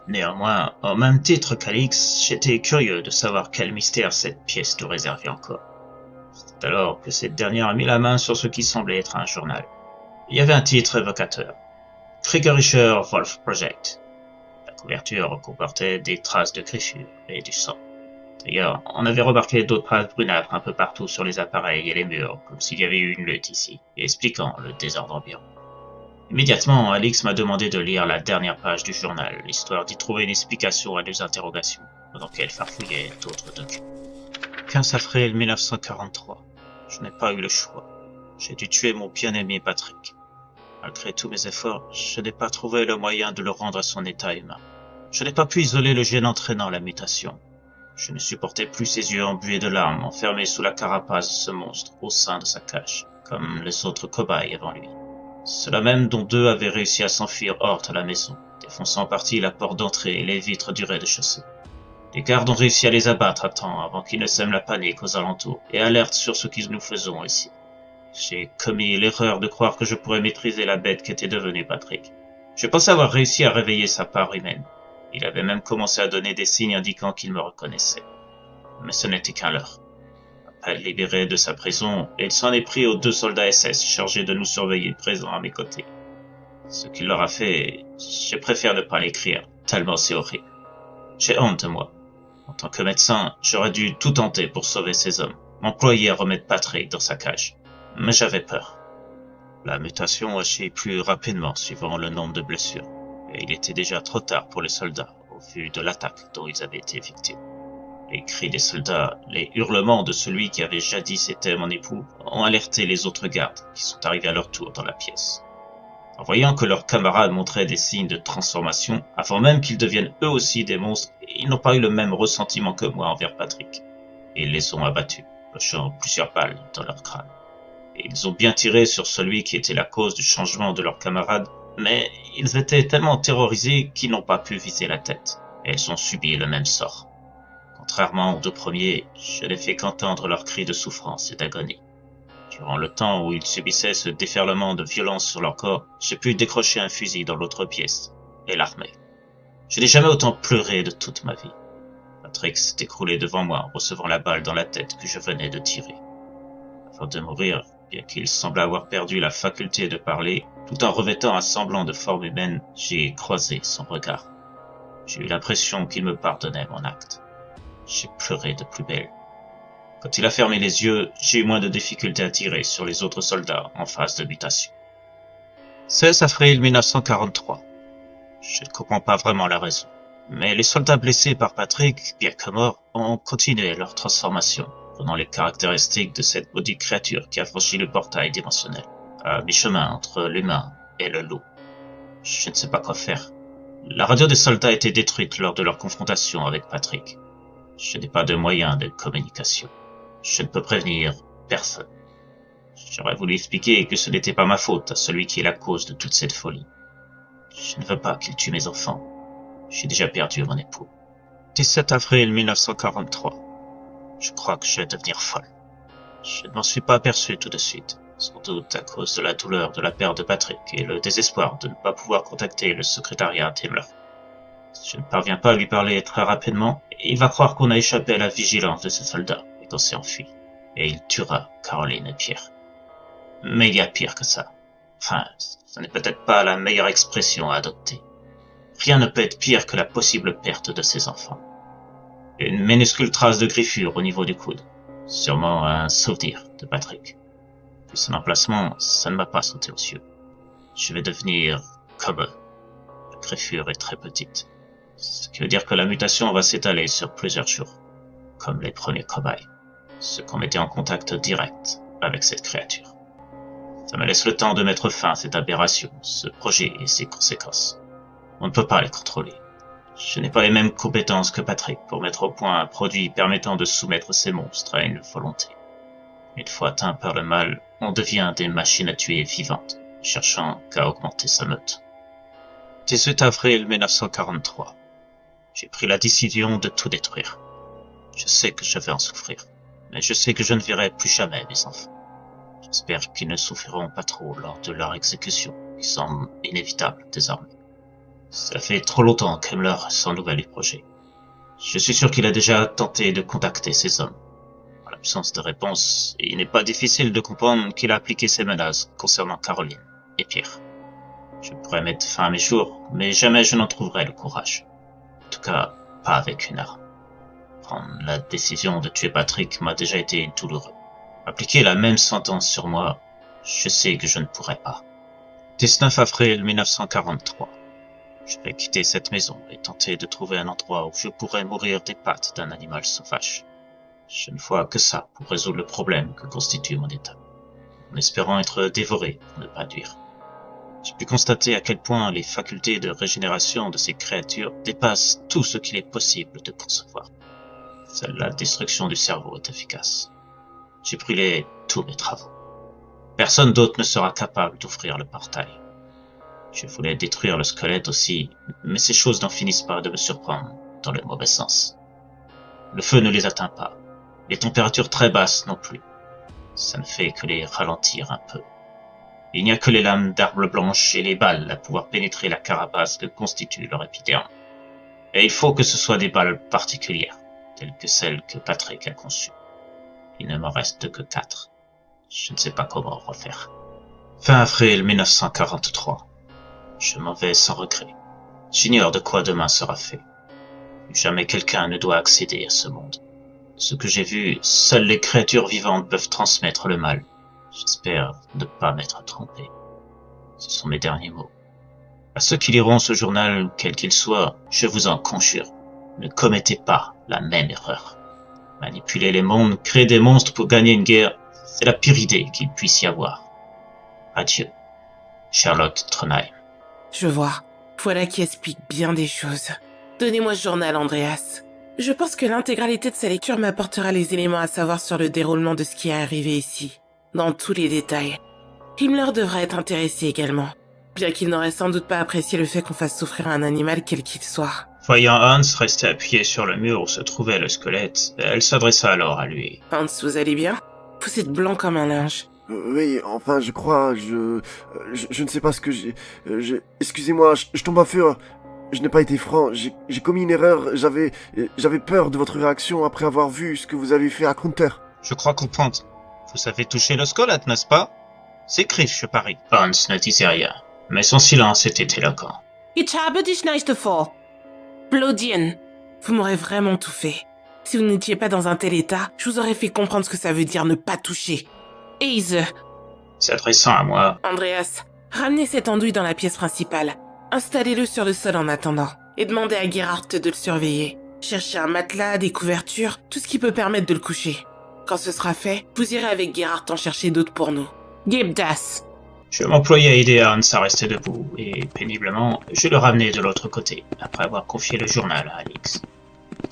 Néanmoins, au même titre qu'Alix, j'étais curieux de savoir quel mystère cette pièce nous réservait encore. C'est alors que cette dernière a mis la main sur ce qui semblait être un journal. Il y avait un titre évocateur. Kriegerischer Wolf Project. La couverture comportait des traces de griffures et du sang. D'ailleurs, on avait remarqué d'autres traces brunâtres un peu partout sur les appareils et les murs, comme s'il y avait eu une lutte ici, expliquant le désordre ambiant. Immédiatement, Alix m'a demandé de lire la dernière page du journal, histoire d'y trouver une explication à nos interrogations, pendant qu'elle farfouillait d'autres documents. 15 avril 1943. Je n'ai pas eu le choix. J'ai dû tuer mon bien-aimé Patrick. Malgré tous mes efforts, je n'ai pas trouvé le moyen de le rendre à son état humain. Je n'ai pas pu isoler le gène entraînant la mutation. Je ne supportais plus ses yeux embués de larmes, enfermés sous la carapace de ce monstre, au sein de sa cage, comme les autres cobayes avant lui. Ceux-là même dont deux avaient réussi à s'enfuir hors de la maison, défonçant en partie la porte d'entrée et les vitres du rez-de-chaussée. Les gardes ont réussi à les abattre à temps avant qu'ils ne sèment la panique aux alentours et alertent sur ce que nous faisons ici. J'ai commis l'erreur de croire que je pourrais maîtriser la bête qu'était devenue Patrick. Je pensais avoir réussi à réveiller sa part humaine. Il avait même commencé à donner des signes indiquant qu'il me reconnaissait. Mais ce n'était qu'un leurre. Après le libérer de sa prison, il s'en est pris aux 2 soldats SS chargés de nous surveiller présents à mes côtés. Ce qu'il leur a fait, je préfère ne pas l'écrire, tellement c'est horrible. J'ai honte de moi. En tant que médecin, j'aurais dû tout tenter pour sauver ces hommes, m'employer à remettre Patrick dans sa cage. Mais j'avais peur. La mutation agit plus rapidement suivant le nombre de blessures, et il était déjà trop tard pour les soldats, au au vu de l'attaque dont ils avaient été victimes. Les cris des soldats, les hurlements de celui qui avait jadis été mon époux ont alerté les autres gardes qui sont arrivés à leur tour dans la pièce. En voyant que leurs camarades montraient des signes de transformation, avant même qu'ils deviennent eux aussi des monstres, ils n'ont pas eu le même ressentiment que moi envers Patrick. Ils les ont abattus, lâchant plusieurs balles dans leur crâne. Et ils ont bien tiré sur celui qui était la cause du changement de leurs camarades, mais ils étaient tellement terrorisés qu'ils n'ont pas pu viser la tête, et ils ont subi le même sort. Contrairement aux deux premiers, je n'ai fait qu'entendre leurs cris de souffrance et d'agonie. Durant le temps où ils subissaient ce déferlement de violence sur leur corps, j'ai pu décrocher un fusil dans l'autre pièce et l'armer. Je n'ai jamais autant pleuré de toute ma vie. Patrick s'est écroulé devant moi en recevant la balle dans la tête que je venais de tirer. Avant de mourir, bien qu'il semblât avoir perdu la faculté de parler, tout en revêtant un semblant de forme humaine, j'ai croisé son regard. J'ai eu l'impression qu'il me pardonnait mon acte. J'ai pleuré de plus belle. Quand il a fermé les yeux, j'ai eu moins de difficulté à tirer sur les autres soldats en phase de mutation. 16 avril 1943. Je ne comprends pas vraiment la raison, mais les soldats blessés par Patrick, bien que morts, ont continué leur transformation, prenant les caractéristiques de cette maudite créature qui a franchi le portail dimensionnel, à mi-chemin entre l'humain et le loup. Je ne sais pas quoi faire. La radio des soldats a été détruite lors de leur confrontation avec Patrick. Je n'ai pas de moyen de communication. Je ne peux prévenir personne. J'aurais voulu expliquer que ce n'était pas ma faute à celui qui est la cause de toute cette folie. Je ne veux pas qu'il tue mes enfants. J'ai déjà perdu mon époux. 17 avril 1943. Je crois que je vais devenir folle. Je ne m'en suis pas aperçu tout de suite, sans doute à cause de la douleur de la perte de Patrick et le désespoir de ne pas pouvoir contacter le secrétariat Himmler. Si je ne parviens pas à lui parler très rapidement, il va croire qu'on a échappé à la vigilance de ses soldats et qu'on s'est enfui. Et il tuera Caroline et Pierre. Mais il y a pire que ça. Enfin, ce n'est peut-être pas la meilleure expression à adopter. Rien ne peut être pire que la possible perte de ses enfants. Une minuscule trace de griffure au niveau du coude. Sûrement un souvenir de Patrick. Puis son emplacement, ça ne m'a pas sauté aux yeux. Je vais devenir comme eux. La griffure est très petite. Ce qui veut dire que la mutation va s'étaler sur plusieurs jours. Comme les premiers cobayes. Ceux qu'on mettait en contact direct avec cette créature. Ça me laisse le temps de mettre fin à cette aberration, ce projet et ses conséquences. On ne peut pas les contrôler. Je n'ai pas les mêmes compétences que Patrick pour mettre au point un produit permettant de soumettre ces monstres à une volonté. Une fois atteint par le mal, on devient des machines à tuer vivantes, cherchant qu'à augmenter sa meute. 18 avril 1943. J'ai pris la décision de tout détruire. Je sais que je vais en souffrir, mais je sais que je ne verrai plus jamais mes enfants. J'espère qu'ils ne souffriront pas trop lors de leur exécution, qui semble inévitable désormais. Ça fait trop longtemps qu'Himmler s'en nouvelle du projet. Je suis sûr qu'il a déjà tenté de contacter ces hommes. En l'absence de réponse, il n'est pas difficile de comprendre qu'il a appliqué ses menaces concernant Caroline et Pierre. Je pourrais mettre fin à mes jours, mais jamais je n'en trouverai le courage. En tout cas, pas avec une arme. Prendre la décision de tuer Patrick m'a déjà été douloureux. Appliquer la même sentence sur moi, je sais que je ne pourrais pas. 19 avril 1943. Je vais quitter cette maison et tenter de trouver un endroit où je pourrais mourir des pattes d'un animal sauvage. Je ne vois que ça pour résoudre le problème que constitue mon état, en espérant être dévoré pour ne pas nuire. J'ai pu constater à quel point les facultés de régénération de ces créatures dépassent tout ce qu'il est possible de concevoir. Seule la destruction du cerveau est efficace. J'ai brûlé tous mes travaux. Personne d'autre ne sera capable d'ouvrir le portail. Je voulais détruire le squelette aussi, mais ces choses n'en finissent pas de me surprendre, dans le mauvais sens. Le feu ne les atteint pas, les températures très basses non plus. Ça ne fait que les ralentir un peu. Il n'y a que les lames d'arbre blanche et les balles à pouvoir pénétrer la carapace que constitue leur épiderme. Et il faut que ce soit des balles particulières, telles que celles que Patrick a conçues. Il ne m'en reste que 4. Je ne sais pas comment refaire. Fin avril 1943. Je m'en vais sans regret. J'ignore de quoi demain sera fait. Jamais quelqu'un ne doit accéder à ce monde. Ce que j'ai vu, seules les créatures vivantes peuvent transmettre le mal. J'espère ne pas m'être trompé. Ce sont mes derniers mots. À ceux qui liront ce journal, quel qu'il soit, je vous en conjure, ne commettez pas la même erreur. Manipuler les mondes, créer des monstres pour gagner une guerre, c'est la pire idée qu'il puisse y avoir. Adieu, Charlotte Trondheim. Je vois. Voilà qui explique bien des choses. Donnez-moi ce journal, Andreas. Je pense que l'intégralité de sa lecture m'apportera les éléments à savoir sur le déroulement de ce qui est arrivé ici, dans tous les détails. Himmler devra être intéressé également, bien qu'il n'aurait sans doute pas apprécié le fait qu'on fasse souffrir un animal quel qu'il soit. Voyant Hans rester appuyé sur le mur où se trouvait le squelette, elle s'adressa alors à lui. Hans, vous allez bien? Vous êtes blanc comme un linge. Oui, enfin, je crois, je ne sais pas ce que j'ai... Excusez-moi, je tombe à feu. Je n'ai pas été franc, j'ai commis une erreur, j'avais peur de votre réaction après avoir vu ce que vous avez fait à Gunther. Je crois comprendre. Vous avez touché le squelette, n'est-ce pas? C'est Chris, je parie. Hans ne disait rien, mais son silence était éloquent. Ich habe dich nicht vor. Blodien. Vous m'aurez vraiment tout fait. Si vous n'étiez pas dans un tel état, je vous aurais fait comprendre ce que ça veut dire ne pas toucher. Eise. S'adressant à moi, Andreas, ramenez cet enduit dans la pièce principale. Installez-le sur le sol en attendant. Et demandez à Gerhardt de le surveiller. Cherchez un matelas, des couvertures, tout ce qui peut permettre de le coucher. Quand ce sera fait, vous irez avec Gerhardt en chercher d'autres pour nous. Gib das. je m'employais à aider Hans à rester debout, et péniblement, je le ramenais de l'autre côté, après avoir confié le journal à Alix.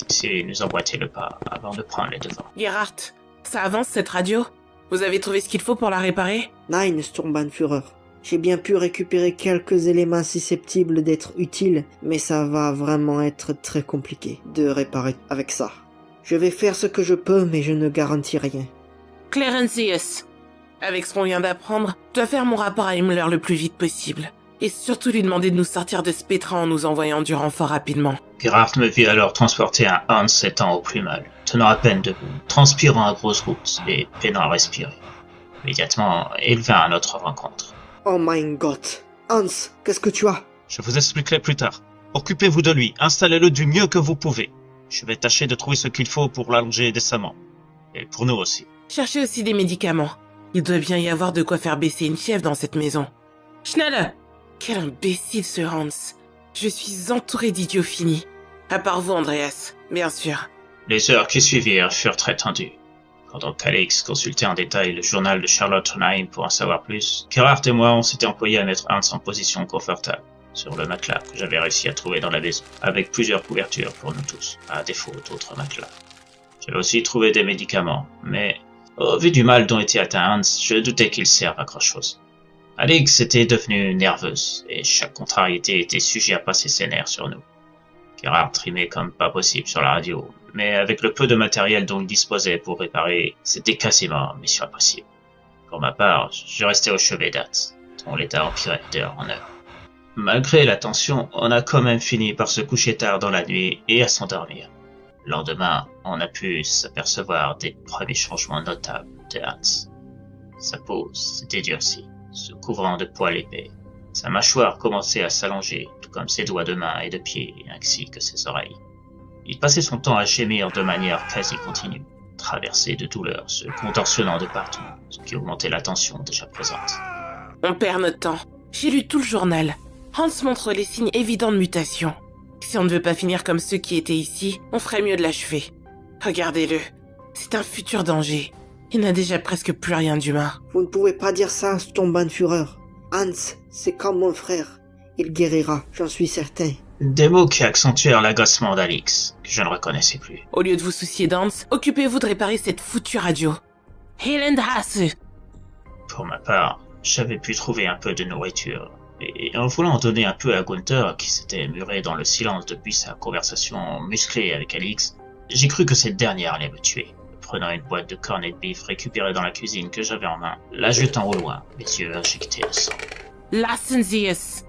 Tissé nous emboîtait le pas avant de prendre les devants. Gerhardt, ça avance cette radio? Vous avez trouvé ce qu'il faut pour la réparer? Nein, Sturmbannführer. J'ai bien pu récupérer quelques éléments susceptibles d'être utiles, mais ça va vraiment être très compliqué de réparer avec ça. Je vais faire ce que je peux, mais je ne garantis rien. Clarencius. Avec ce qu'on vient d'apprendre, je dois faire mon rapport à Himmler le plus vite possible. Et surtout lui demander de nous sortir de ce pétrin en nous envoyant du renfort rapidement. Gerhardt me vit alors transporter un Hans étant au plus mal, tenant à peine debout, transpirant à grosses gouttes et peinant à respirer. Immédiatement, il vint à notre rencontre. Oh mein Gott. Hans, qu'est-ce que tu as? Je vous expliquerai plus tard. Occupez-vous de lui, installez-le du mieux que vous pouvez. Je vais tâcher de trouver ce qu'il faut pour l'allonger décemment. Et pour nous aussi. Cherchez aussi des médicaments. Il doit bien y avoir de quoi faire baisser une fièvre dans cette maison. Schnelle! Quel imbécile ce Hans. Je suis entouré d'idiots finis. À part vous, Andreas, bien sûr. Les heures qui suivirent furent très tendues. Pendant qu'Alex consultait en détail le journal de Charlotte Trondheim pour en savoir plus, Gerhardt et moi on s'était employés à mettre Hans en position confortable, sur le matelas que j'avais réussi à trouver dans la maison, avec plusieurs couvertures pour nous tous, à défaut d'autres matelas. J'avais aussi trouvé des médicaments, mais au vu du mal dont était atteint Hans, je doutais qu'il serve à grand chose. Alex était devenue nerveuse, et chaque contrariété était sujet à passer ses nerfs sur nous. Gerhardt trimait comme pas possible sur la radio, mais avec le peu de matériel dont il disposait pour réparer, c'était quasiment mission impossible. Pour ma part, je restais au chevet d'Hans, dont l'état empirait d'heure en heure. Malgré la tension, on a quand même fini par se coucher tard dans la nuit et à s'endormir. Le lendemain, on a pu s'apercevoir des premiers changements notables de Hans. Sa peau s'était durcie, se couvrant de poils épais. Sa mâchoire commençait à s'allonger, tout comme ses doigts de main et de pied, ainsi que ses oreilles. Il passait son temps à gémir de manière quasi continue, traversé de douleur, se contorsionnant de partout, ce qui augmentait la tension déjà présente. On perd notre temps. J'ai lu tout le journal. Hans montre les signes évidents de mutation. Si on ne veut pas finir comme ceux qui étaient ici, on ferait mieux de l'achever. Regardez-le. C'est un futur danger. Il n'a déjà presque plus rien d'humain. Vous ne pouvez pas dire ça, Sturmbannführer. Hans, c'est comme mon frère. Il guérira, j'en suis certain. Des mots qui accentuèrent l'agacement d'Alix, que je ne reconnaissais plus. Au lieu de vous soucier d'Hans, occupez-vous de réparer cette foutue radio. Helendhasse. Pour ma part, j'avais pu trouver un peu de nourriture, et en voulant en donner un peu à Gunther, qui s'était muré dans le silence depuis sa conversation musclée avec Alix, j'ai cru que cette dernière allait me tuer. Prenant une boîte de corned beef récupérée dans la cuisine que j'avais en main, la jetant au loin, mes yeux injectés de sang. Lassen Sie es.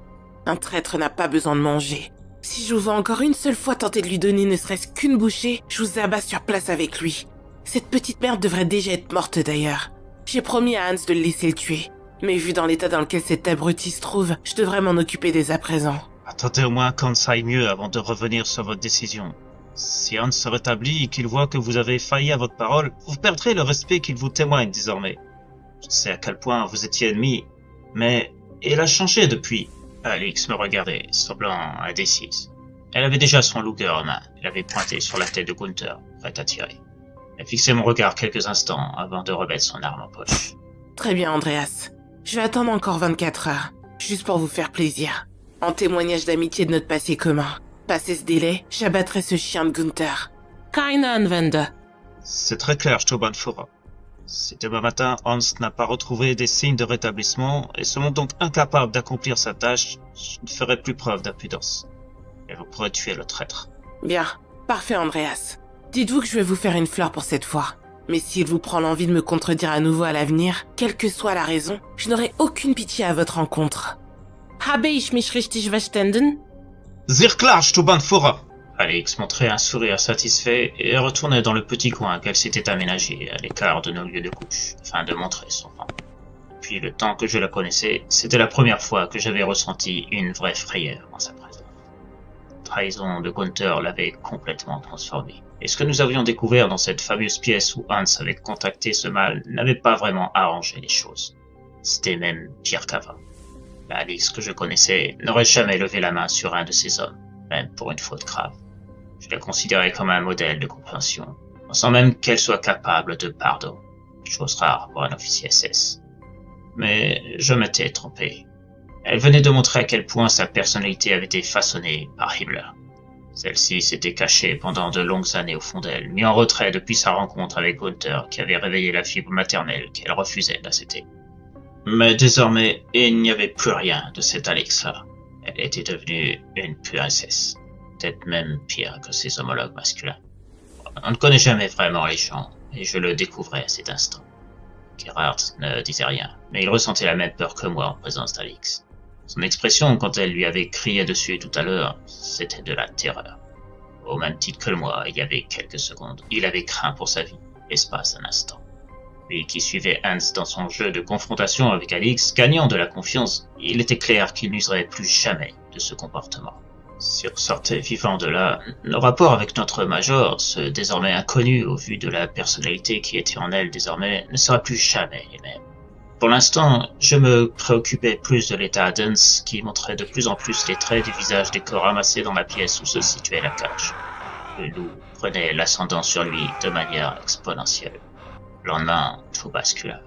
Un traître n'a pas besoin de manger. Si je vous vois encore une seule fois tenter de lui donner ne serait-ce qu'une bouchée, je vous abats sur place avec lui. Cette petite merde devrait déjà être morte d'ailleurs. J'ai promis à Hans de le laisser le tuer. Mais vu dans l'état dans lequel cet abruti se trouve, je devrais m'en occuper dès à présent. Attendez au moins qu'Hans aille mieux avant de revenir sur votre décision. Si Hans se rétablit et qu'il voit que vous avez failli à votre parole, vous perdrez le respect qu'il vous témoigne désormais. Je sais à quel point vous étiez ennemi, mais il a changé depuis. Alix me regardait, semblant indécise. Elle avait déjà son Luger en main. Elle avait pointé sur la tête de Gunther, prête à tirer. Elle fixait mon regard quelques instants avant de remettre son arme en poche. Très bien, Andreas. Je vais attendre encore 24 heures, juste pour vous faire plaisir. En témoignage d'amitié de notre passé commun. Passé ce délai, j'abattrai ce chien de Gunther. Keine Anwende. C'est très clair, Staubenführer. Si demain matin Hans n'a pas retrouvé des signes de rétablissement et se montre donc incapable d'accomplir sa tâche, je ne ferai plus preuve d'impudence. Et vous pourrez tuer le traître. Bien, parfait, Andreas. Dites-vous que je vais vous faire une fleur pour cette fois. Mais s'il vous prend l'envie de me contredire à nouveau à l'avenir, quelle que soit la raison, je n'aurai aucune pitié à votre encontre. Habe ich mich richtig verstanden? Sehr klar, Staubenführer. Alix montrait un sourire satisfait et retournait dans le petit coin qu'elle s'était aménagé à l'écart de nos lieux de couche, afin de montrer son rang. Depuis le temps que je la connaissais, c'était la première fois que j'avais ressenti une vraie frayeur en sa présence. La trahison de Gunther l'avait complètement transformé. Et ce que nous avions découvert dans cette fameuse pièce où Hans avait contacté ce mal n'avait pas vraiment arrangé les choses. C'était même pire qu'avant. Alix que je connaissais n'aurait jamais levé la main sur un de ces hommes, même pour une faute grave. Je la considérais comme un modèle de compréhension, sans même qu'elle soit capable de pardon, chose rare pour un officier SS. Mais je m'étais trompé. Elle venait de montrer à quel point sa personnalité avait été façonnée par Himmler. Celle-ci s'était cachée pendant de longues années au fond d'elle, mis en retrait depuis sa rencontre avec Gunther qui avait réveillé la fibre maternelle qu'elle refusait d'accepter. Mais désormais, il n'y avait plus rien de cette Alexa. Elle était devenue une pure SS. Peut-être même pire que ses homologues masculins. On ne connaît jamais vraiment les gens, et je le découvrais à cet instant. Gerhard ne disait rien, mais il ressentait la même peur que moi en présence d'Alix. Son expression quand elle lui avait crié dessus tout à l'heure, c'était de la terreur. Au même titre que moi, il y avait quelques secondes, il avait craint pour sa vie, l'espace d'un instant. Lui qui suivait Hans dans son jeu de confrontation avec Alix, gagnant de la confiance, il était clair qu'il n'userait plus jamais de ce comportement. S'il ressortait vivant de là, nos rapports avec notre major, ce désormais inconnu au vu de la personnalité qui était en elle désormais, ne seraient plus jamais les mêmes. Pour l'instant, je me préoccupais plus de l'état d'Hans qui montrait de plus en plus les traits du visage des corps amassés dans la pièce où se situait la cage. Le loup prenait l'ascendant sur lui de manière exponentielle. Le lendemain, tout bascula.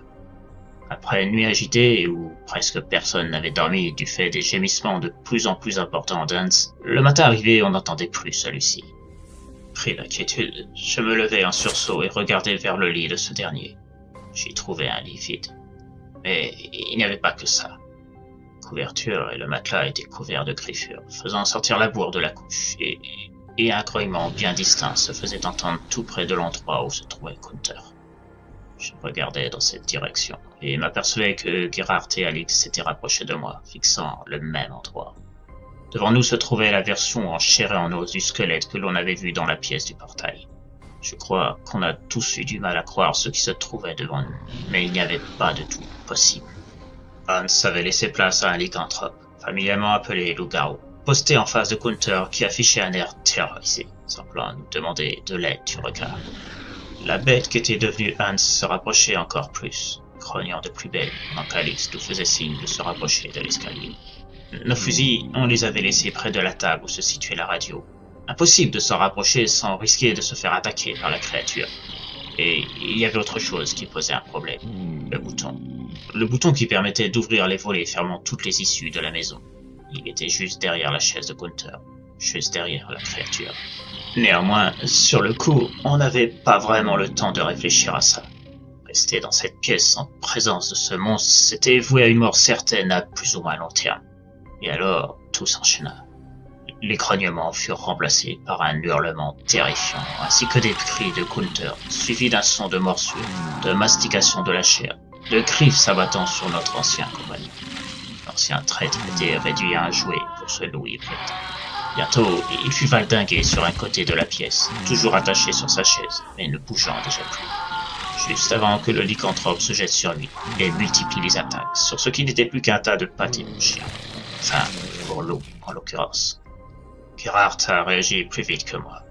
Après une nuit agitée où presque personne n'avait dormi du fait des gémissements de plus en plus importants d'Hans, le matin arrivé, on n'entendait plus celui-ci. Pris d'inquiétude, je me levai en sursaut et regardai vers le lit de ce dernier. J'y trouvais un lit vide. Mais il n'y avait pas que ça. La couverture et le matelas étaient couverts de griffures, faisant sortir la bourre de la couche, et un grognement bien distinct se faisait entendre tout près de l'endroit où se trouvait Gunther. Je regardais dans cette direction, et m'apercevais que Gerhard et Alix s'étaient rapprochés de moi, fixant le même endroit. Devant nous se trouvait la version en chair et en os du squelette que l'on avait vu dans la pièce du portail. Je crois qu'on a tous eu du mal à croire ce qui se trouvait devant nous, mais il n'y avait pas de tout possible. Hans avait laissé place à un lycanthrope, familièrement appelé loup-garou, posté en face de Gunther qui affichait un air terrorisé, semblant nous demander de l'aide du regard. La bête qu'était devenue Hans se rapprochait encore plus, grognant de plus belle, pendant qu'Alix nous faisait signe de se rapprocher de l'escalier. Nos fusils, on les avait laissés près de la table où se situait la radio. Impossible de s'en rapprocher sans risquer de se faire attaquer par la créature. Et il y avait autre chose qui posait un problème, le bouton. Le bouton qui permettait d'ouvrir les volets fermant toutes les issues de la maison. Il était juste derrière la chaise de Gunther, juste derrière la créature. Néanmoins, sur le coup, on n'avait pas vraiment le temps de réfléchir à ça. Rester dans cette pièce en présence de ce monstre, c'était voué à une mort certaine à plus ou moins long terme. Et alors, tout s'enchaîna. Les grognements furent remplacés par un hurlement terrifiant, ainsi que des cris de Gunther, suivis d'un son de morsure, de mastication de la chair, de griffes s'abattant sur notre ancien compagnon. L'ancien traître était réduit à un jouet pour ce loup hybride. Bientôt, il fut valdingué sur un côté de la pièce, toujours attaché sur sa chaise, mais ne bougeant déjà plus. Juste avant que le lycanthrope se jette sur lui, il multiplie les attaques, sur ce qui n'était plus qu'un tas de pattes et de chien. Enfin, pour loup, en l'occurrence. Gerhard a réagi plus vite que moi.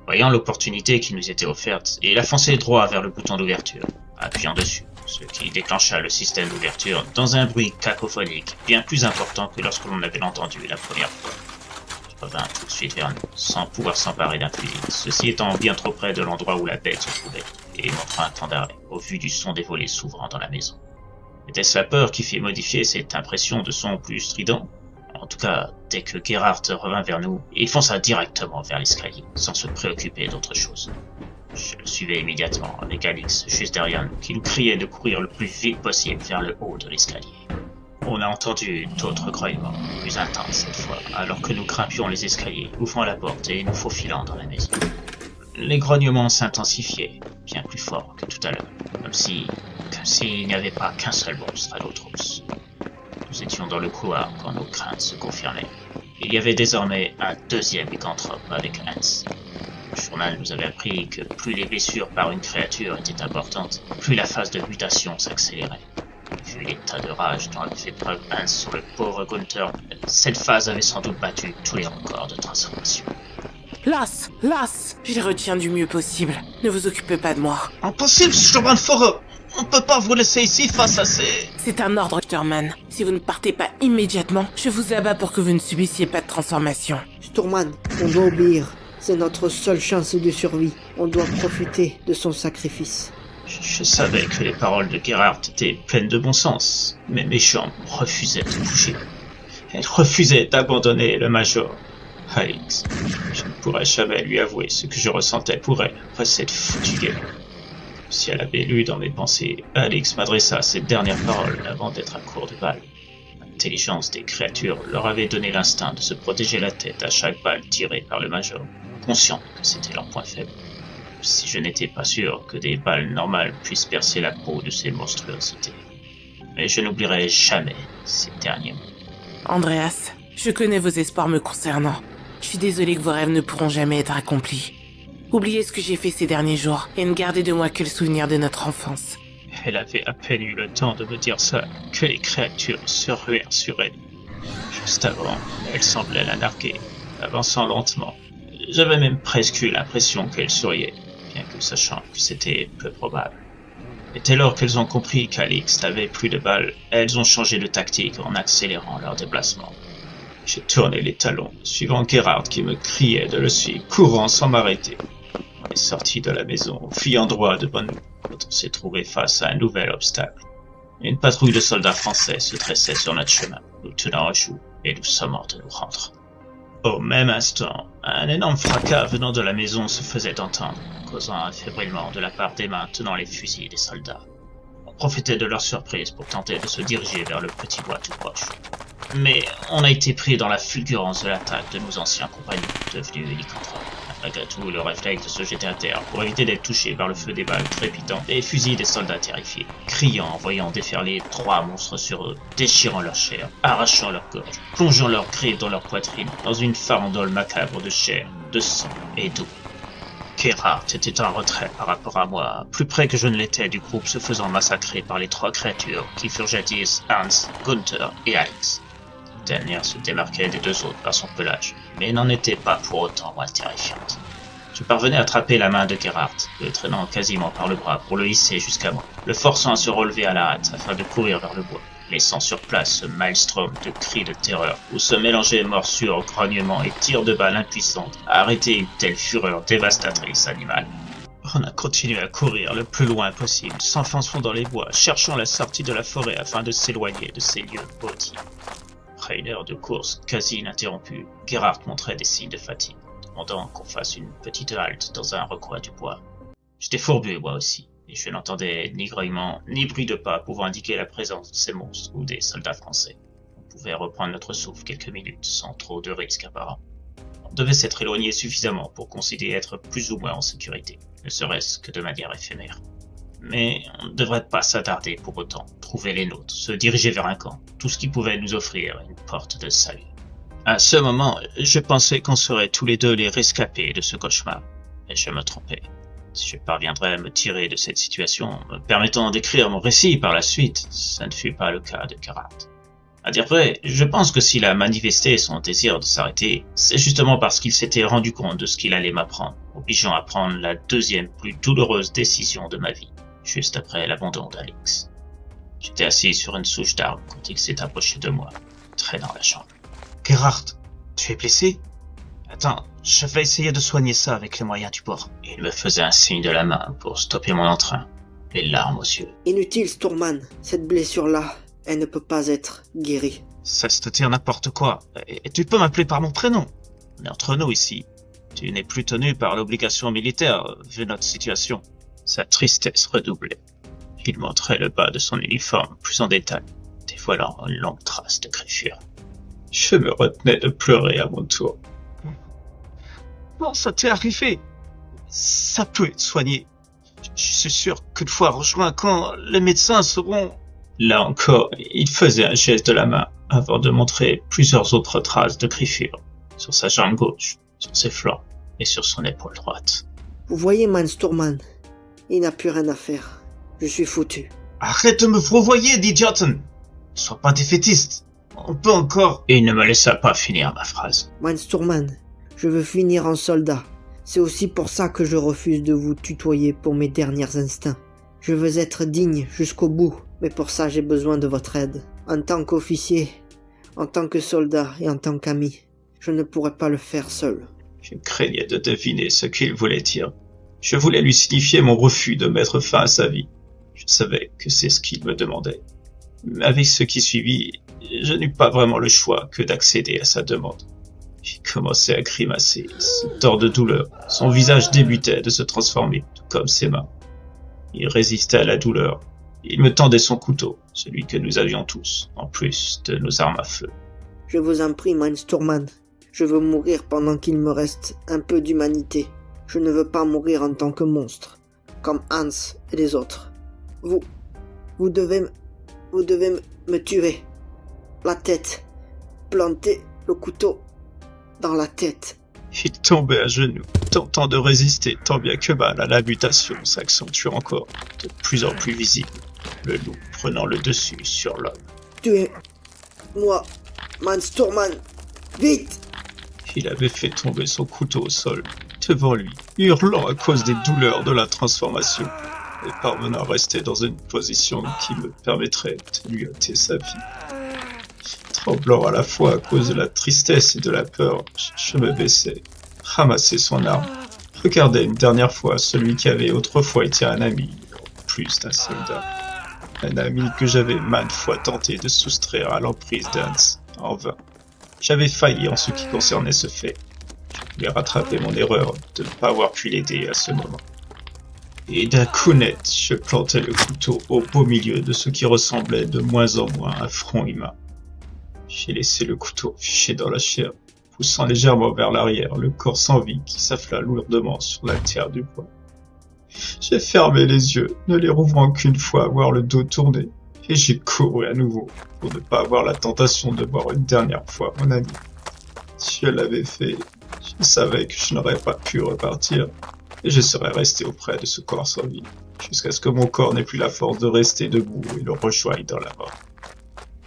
Voyant l'opportunité qui nous était offerte, il a foncé droit vers le bouton d'ouverture, appuyant dessus, ce qui déclencha le système d'ouverture dans un bruit cacophonique bien plus important que lorsque l'on avait entendu la première fois. Je revins tout de suite vers nous, sans pouvoir s'emparer d'un fusil, ceci étant bien trop près de l'endroit où la bête se trouvait, et montra un temps d'arrêt, au vu du son des volets s'ouvrant dans la maison. Était-ce la peur qui fit modifier cette impression de son plus strident? En tout cas, dès que Gerhardt revint vers nous, il fonça directement vers l'escalier, sans se préoccuper d'autre chose. Je le suivais immédiatement, avec Alix juste derrière nous, qui nous criait de courir le plus vite possible vers le haut de l'escalier. On a entendu d'autres grognements, plus intenses cette fois, alors que nous grimpions les escaliers, ouvrant la porte et nous faufilant dans la maison. Les grognements s'intensifiaient, bien plus forts que tout à l'heure, comme s'il n'y avait pas qu'un seul monstre à l'eau trousse. Nous étions dans le couloir quand nos craintes se confirmaient. Il y avait désormais un deuxième lycanthrope avec Hans. Le journal nous avait appris que plus les blessures par une créature étaient importantes, plus la phase de mutation s'accélérait. Vu l'état de rage dont avait fait preuve Hans sur le pauvre Gunther, cette phase avait sans doute battu tous les records de transformation. Las, je les retiens du mieux possible. Ne vous occupez pas de moi. Impossible, Sturman Forer. On peut pas vous laisser ici face à ces... C'est un ordre, Sturman. Si vous ne partez pas immédiatement, je vous abats pour que vous ne subissiez pas de transformation. Sturman, on doit obéir. C'est notre seule chance de survie. On doit profiter de son sacrifice. Je savais que les paroles de Gerhardt étaient pleines de bon sens, mais mes jambes refusaient de bouger. Elles refusaient d'abandonner le Major. Alix, je ne pourrais jamais lui avouer ce que je ressentais pour elle après cette foutue guerre. Si elle avait lu dans mes pensées, Alix m'adressa ces dernières paroles avant d'être à court de balles. L'intelligence des créatures leur avait donné l'instinct de se protéger la tête à chaque balle tirée par le Major, conscient que c'était leur point faible. Si je n'étais pas sûr que des balles normales puissent percer la peau de ces monstruosités. Mais je n'oublierai jamais ces derniers mots. Andreas, je connais vos espoirs me concernant. Je suis désolé que vos rêves ne pourront jamais être accomplis. Oubliez ce que j'ai fait ces derniers jours et ne gardez de moi que le souvenir de notre enfance. Elle avait à peine eu le temps de me dire ça que les créatures se ruèrent sur elle. Juste avant, elle semblait la narguer, avançant lentement. J'avais même presque eu l'impression qu'elle souriait, bien que sachant que c'était peu probable. Et dès lors qu'elles ont compris qu'Alix n'avait plus de balles, elles ont changé de tactique en accélérant leur déplacement. J'ai tourné les talons, suivant Gerhardt qui me criait de le suivre, courant sans m'arrêter. On est sorti de la maison, fuyant droit devant nous, quand on s'est trouvé face à un nouvel obstacle. Une patrouille de soldats français se dressait sur notre chemin, nous tenant à joue, et nous sommant de nous rendre. Au même instant, un énorme fracas venant de la maison se faisait entendre, causant un fébrilement de la part des mains tenant les fusils des soldats. On profitait de leur surprise pour tenter de se diriger vers le petit bois tout proche. Mais on a été pris dans la fulgurance de l'attaque de nos anciens compagnons, devenus lycanthropes. Malgré tout, le réflexe de se jeter à terre pour éviter d'être touché par le feu des balles trépidantes et les fusils des soldats terrifiés, criant en voyant déferler 3 monstres sur eux, déchirant leur chair, arrachant leur gorge, plongeant leurs griffes dans leur poitrine, dans une farandole macabre de chair, de sang et d'eau. Gerhardt était en retrait par rapport à moi, plus près que je ne l'étais du groupe se faisant massacrer par les 3 créatures qui furent jadis Hans, Gunther et Alix. Cette dernière se démarquait des 2 autres par son pelage, mais n'en était pas pour autant moins terrifiante. Je parvenais à attraper la main de Gerhardt, le traînant quasiment par le bras pour le hisser jusqu'à moi, le forçant à se relever à la hâte afin de courir vers le bois, laissant sur place ce maelstrom de cris de terreur où se mélangeaient morsures, grognements et tirs de balles impuissantes à arrêter une telle fureur dévastatrice animale. On a continué à courir le plus loin possible, s'enfonçant dans les bois, cherchant la sortie de la forêt afin de s'éloigner de ces lieux maudits. Après une heure de course quasi ininterrompue, Gerhardt montrait des signes de fatigue, demandant qu'on fasse une petite halte dans un recoin du bois. J'étais fourbu, moi aussi, et je n'entendais ni grognement, ni bruit de pas pouvant indiquer la présence de ces monstres ou des soldats français. On pouvait reprendre notre souffle quelques minutes sans trop de risques apparents. On devait s'être éloigné suffisamment pour considérer être plus ou moins en sécurité, ne serait-ce que de manière éphémère. Mais on ne devrait pas s'attarder pour autant, trouver les nôtres, se diriger vers un camp, tout ce qui pouvait nous offrir une porte de salut. À ce moment, je pensais qu'on serait tous les 2 les rescapés de ce cauchemar, et je me trompais. Si je parviendrais à me tirer de cette situation, me permettant d'écrire mon récit par la suite, ça ne fut pas le cas de Gerhardt. À dire vrai, je pense que s'il a manifesté son désir de s'arrêter, c'est justement parce qu'il s'était rendu compte de ce qu'il allait m'apprendre, obligeant à prendre la 2e plus douloureuse décision de ma vie. juste après l'abandon d'Alex. J'étais assis sur une souche d'arbre quand il s'est approché de moi, traînant la chambre. Gerhard, tu es blessé? Attends, je vais essayer de soigner ça avec les moyens du bord. Il me faisait un signe de la main pour stopper mon entrain, les larmes aux yeux. Inutile, Stourman. Cette blessure-là, elle ne peut pas être guérie. Cesse de dire n'importe quoi. Et tu peux m'appeler par mon prénom. On est entre nous ici. Tu n'es plus tenu par l'obligation militaire, vu notre situation. Sa tristesse redoublait. Il montrait le bas de son uniforme plus en détail, dévoilant une longue trace de griffure. Je me retenais de pleurer à mon tour. Bon, ça t'est arrivé. Ça peut être soigné. Je suis sûr qu'une fois rejoint, quand les médecins seront... Là encore, il faisait un geste de la main avant de montrer plusieurs autres traces de griffure sur sa jambe gauche, sur ses flancs et sur son épaule droite. Vous voyez, Man Stourman, il n'a plus rien à faire. Je suis foutu. Arrête de me fourvoyer, dit Jotten. Ne sois pas défaitiste. On peut encore... Et il ne me laissa pas finir ma phrase. Man Stourman, je veux finir en soldat. C'est aussi pour ça que je refuse de vous tutoyer pour mes derniers instincts. Je veux être digne jusqu'au bout, mais pour ça j'ai besoin de votre aide. En tant qu'officier, en tant que soldat et en tant qu'ami, je ne pourrais pas le faire seul. Je craignais de deviner ce qu'il voulait dire. Je voulais lui signifier mon refus de mettre fin à sa vie. Je savais que c'est ce qu'il me demandait. Mais avec ce qui suivit, je n'eus pas vraiment le choix que d'accéder à sa demande. J'ai commencé à grimacer, se tordre de douleur. Son visage débutait de se transformer, tout comme ses mains. Il résistait à la douleur. Il me tendait son couteau, celui que nous avions tous, en plus de nos armes à feu. Je vous en prie, Man Stourman. Je veux mourir pendant qu'il me reste un peu d'humanité. Je ne veux pas mourir en tant que monstre, comme Hans et les autres. Vous devez me tuer. La tête. Planter le couteau dans la tête. Il tombait à genoux, tentant de résister tant bien que mal à la mutation s'accentue encore, de plus en plus visible, le loup prenant le dessus sur l'homme. Tuez-moi, Man Stourman, vite! Il avait fait tomber son couteau au sol, devant lui, hurlant à cause des douleurs de la transformation, et parvenant à rester dans une position qui me permettrait de lui ôter sa vie. Tremblant à la fois à cause de la tristesse et de la peur, je me baissai, ramassai son arme, regardai une dernière fois celui qui avait autrefois été un ami, en plus d'un soldat. Un ami que j'avais maintes fois tenté de soustraire à l'emprise d'Hans, en vain. J'avais failli en ce qui concernait ce fait. Je voulais rattraper mon erreur de ne pas avoir pu l'aider à ce moment. Et d'un coup net, je plantai le couteau au beau milieu de ce qui ressemblait de moins en moins à un front humain. J'ai laissé le couteau fiché dans la chair, poussant légèrement vers l'arrière le corps sans vie qui s'affla lourdement sur la terre du bois. J'ai fermé les yeux, ne les rouvrant qu'une fois à voir le dos tourné, et j'ai couru à nouveau pour ne pas avoir la tentation de voir une dernière fois mon ami. Si je l'avais fait, je savais que je n'aurais pas pu repartir, et je serais resté auprès de ce corps sans vie, jusqu'à ce que mon corps n'ait plus la force de rester debout et le rejoigne dans la mort.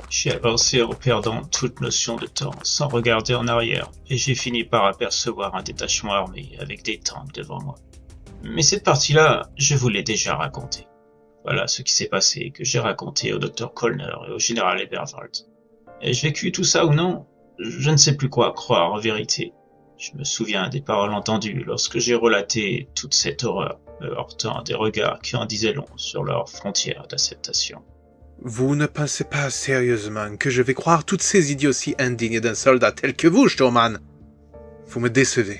J'ai avancé en perdant toute notion de temps, sans regarder en arrière, et j'ai fini par apercevoir un détachement armé avec des tanks devant moi. Mais cette partie-là, je vous l'ai déjà racontée. Voilà ce qui s'est passé, que j'ai raconté au Dr. Colner et au général Eberwald. Ai-je vécu tout ça ou non? Je ne sais plus quoi croire en vérité. Je me souviens des paroles entendues lorsque j'ai relaté toute cette horreur, me heurtant des regards qui en disaient long sur leurs frontières d'acceptation. Vous ne pensez pas sérieusement que je vais croire toutes ces idioties indignes d'un soldat tel que vous, Stourman? Vous me décevez.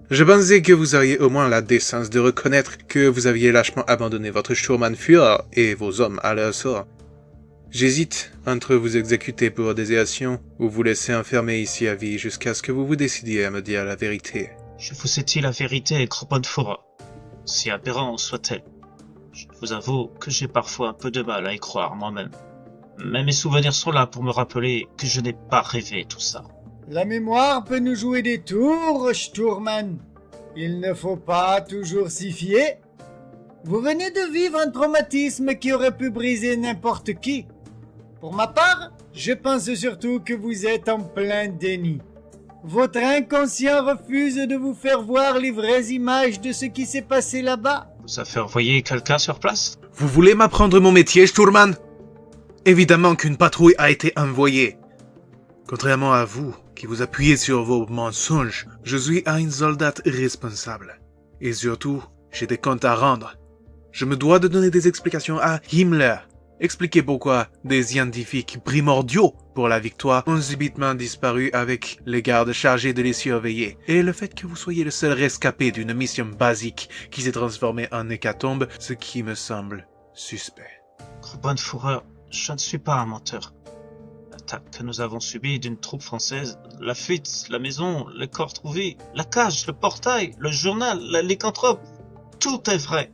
Je pensais que vous auriez au moins la décence de reconnaître que vous aviez lâchement abandonné votre Sturmannführer et vos hommes à leur sort. J'hésite entre vous exécuter pour désertion ou vous laisser enfermer ici à vie jusqu'à ce que vous vous décidiez à me dire la vérité. Je vous ai dit la vérité, Grobonfora, si aberrant soit-elle. Je vous avoue que j'ai parfois un peu de mal à y croire moi-même. Mais mes souvenirs sont là pour me rappeler que je n'ai pas rêvé tout ça. La mémoire peut nous jouer des tours, Stourman. Il ne faut pas toujours s'y fier. Vous venez de vivre un traumatisme qui aurait pu briser n'importe qui. Pour ma part, je pense surtout que vous êtes en plein déni. Votre inconscient refuse de vous faire voir les vraies images de ce qui s'est passé là-bas. Vous avez envoyé quelqu'un sur place? Vous voulez m'apprendre mon métier, Sturman? Évidemment qu'une patrouille a été envoyée. Contrairement à vous, qui vous appuyez sur vos mensonges, je suis un soldat responsable. Et surtout, j'ai des comptes à rendre. Je me dois de donner des explications à Himmler. Expliquer pourquoi des scientifiques primordiaux pour la victoire ont subitement disparu avec les gardes chargés de les surveiller. Et le fait que vous soyez le seul rescapé d'une mission basique qui s'est transformée en hécatombe, ce qui me semble suspect. Bonne fourreur, je ne suis pas un menteur. L'attaque que nous avons subie d'une troupe française, la fuite, la maison, les corps trouvés, la cage, le portail, le journal, la lycanthrope, tout est vrai.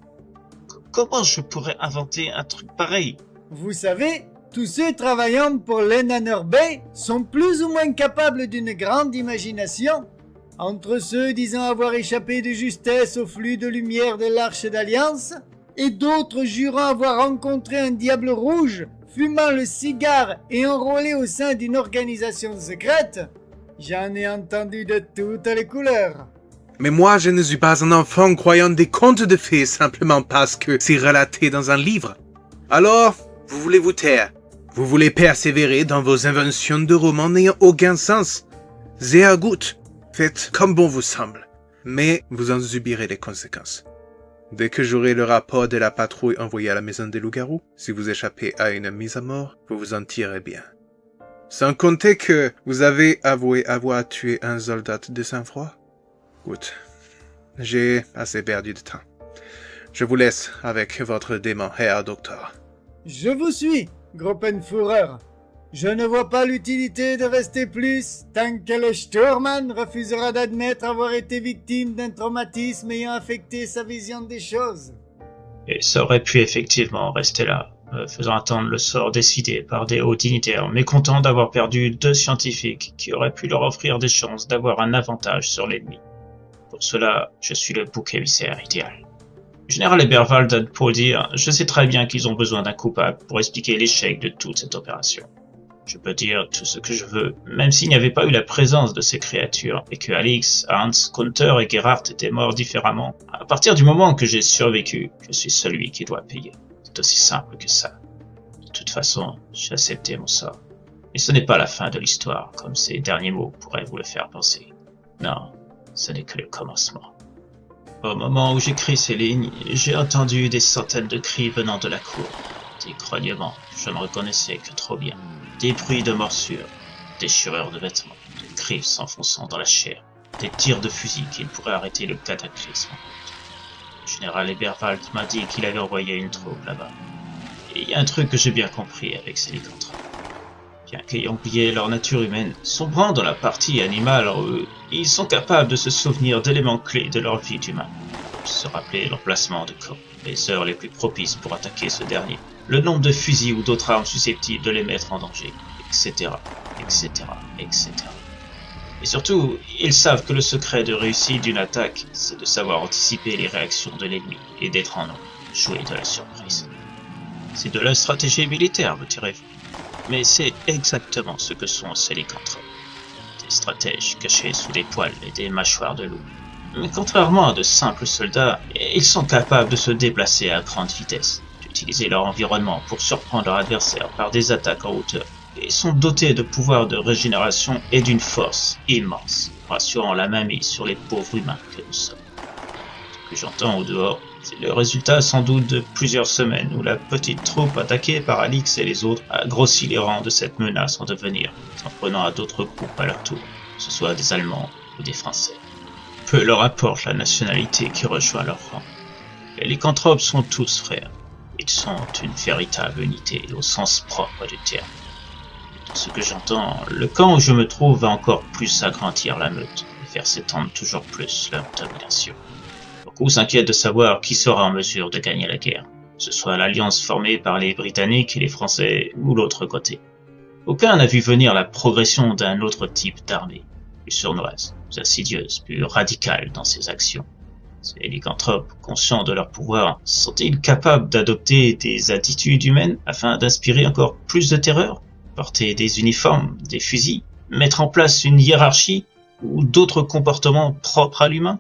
Comment je pourrais inventer un truc pareil? Vous savez, tous ceux travaillant pour l'Enanner Bay sont plus ou moins capables d'une grande imagination. Entre ceux disant avoir échappé de justesse au flux de lumière de l'Arche d'Alliance, et d'autres jurant avoir rencontré un diable rouge, fumant le cigare et enrôlé au sein d'une organisation secrète, j'en ai entendu de toutes les couleurs. Mais moi, je ne suis pas un enfant croyant des contes de fées simplement parce que c'est relaté dans un livre. Alors, vous voulez vous taire. Vous voulez persévérer dans vos inventions de romans n'ayant aucun sens. Sehr gut. Faites comme bon vous semble. Mais vous en subirez les conséquences. Dès que j'aurai le rapport de la patrouille envoyé à la maison des loups-garous, si vous échappez à une mise à mort, vous vous en tirez bien. Sans compter que vous avez avoué avoir tué un soldat de sang-froid. Good. J'ai assez perdu de temps. Je vous laisse avec votre démon, Herr Docteur. Je vous suis, Gruppenführer. Je ne vois pas l'utilité de rester plus tant que le Sturman refusera d'admettre avoir été victime d'un traumatisme ayant affecté sa vision des choses. Et ça aurait pu effectivement rester là, faisant attendre le sort décidé par des hauts dignitaires, mécontents d'avoir perdu 2 scientifiques qui auraient pu leur offrir des chances d'avoir un avantage sur l'ennemi. Pour cela, je suis le bouc émissaire idéal. Général Eberwald donne pour dire, je sais très bien qu'ils ont besoin d'un coupable pour expliquer l'échec de toute cette opération. Je peux dire tout ce que je veux, même s'il n'y avait pas eu la présence de ces créatures, et que Alix, Hans, Gunther et Gerhardt étaient morts différemment. À partir du moment que j'ai survécu, je suis celui qui doit payer. C'est aussi simple que ça. De toute façon, j'ai accepté mon sort. Et ce n'est pas la fin de l'histoire, comme ces derniers mots pourraient vous le faire penser. Non, ce n'est que le commencement. Au moment où j'écris ces lignes, j'ai entendu des centaines de cris venant de la cour. Des grognements, je ne reconnaissais que trop bien. Des bruits de morsures, déchirures de vêtements, des griffes s'enfonçant dans la chair, des tirs de fusil qui pourraient arrêter le cataclysme. Le général Eberwald m'a dit qu'il avait envoyé une troupe là-bas. Et il y a un truc que j'ai bien compris avec ces lycanthropes. Bien qu'ayant oublié leur nature humaine, sombrant dans la partie animale en eux, ils sont capables de se souvenir d'éléments clés de leur vie d'humain. Se rappeler l'emplacement de camp, les heures les plus propices pour attaquer ce dernier, le nombre de fusils ou d'autres armes susceptibles de les mettre en danger, etc., etc., etc. Et surtout, ils savent que le secret de réussite d'une attaque, c'est de savoir anticiper les réactions de l'ennemi et d'être en nombre, jouer de la surprise. C'est de la stratégie militaire, me direz-vous. Mais c'est exactement ce que sont ces lycanthropes. Des stratèges cachés sous des poils et des mâchoires de loup. Mais contrairement à de simples soldats, ils sont capables de se déplacer à grande vitesse, d'utiliser leur environnement pour surprendre leur adversaire par des attaques en hauteur, et sont dotés de pouvoirs de régénération et d'une force immense, rassurant la mainmise sur les pauvres humains que nous sommes. Ce que j'entends au dehors, c'est le résultat sans doute de plusieurs semaines où la petite troupe attaquée par Alix et les autres a grossi les rangs de cette menace en devenir, en prenant à d'autres groupes à leur tour, que ce soit des Allemands ou des Français. Peu leur importe la nationalité qui rejoint leur rang. Les lycanthropes sont tous frères. Ils sont une véritable unité au sens propre du terme. De ce que j'entends, le camp où je me trouve va encore plus agrandir la meute et faire s'étendre toujours plus leur domination. Beaucoup s'inquiètent de savoir qui sera en mesure de gagner la guerre, que ce soit l'alliance formée par les Britanniques et les Français ou l'autre côté. Aucun n'a vu venir la progression d'un autre type d'armée, plus sournoise, plus insidieuse, plus radicale dans ses actions. Ces lycanthropes, conscients de leur pouvoir, sont-ils capables d'adopter des attitudes humaines afin d'inspirer encore plus de terreur? Porter des uniformes, des fusils, mettre en place une hiérarchie ou d'autres comportements propres à l'humain?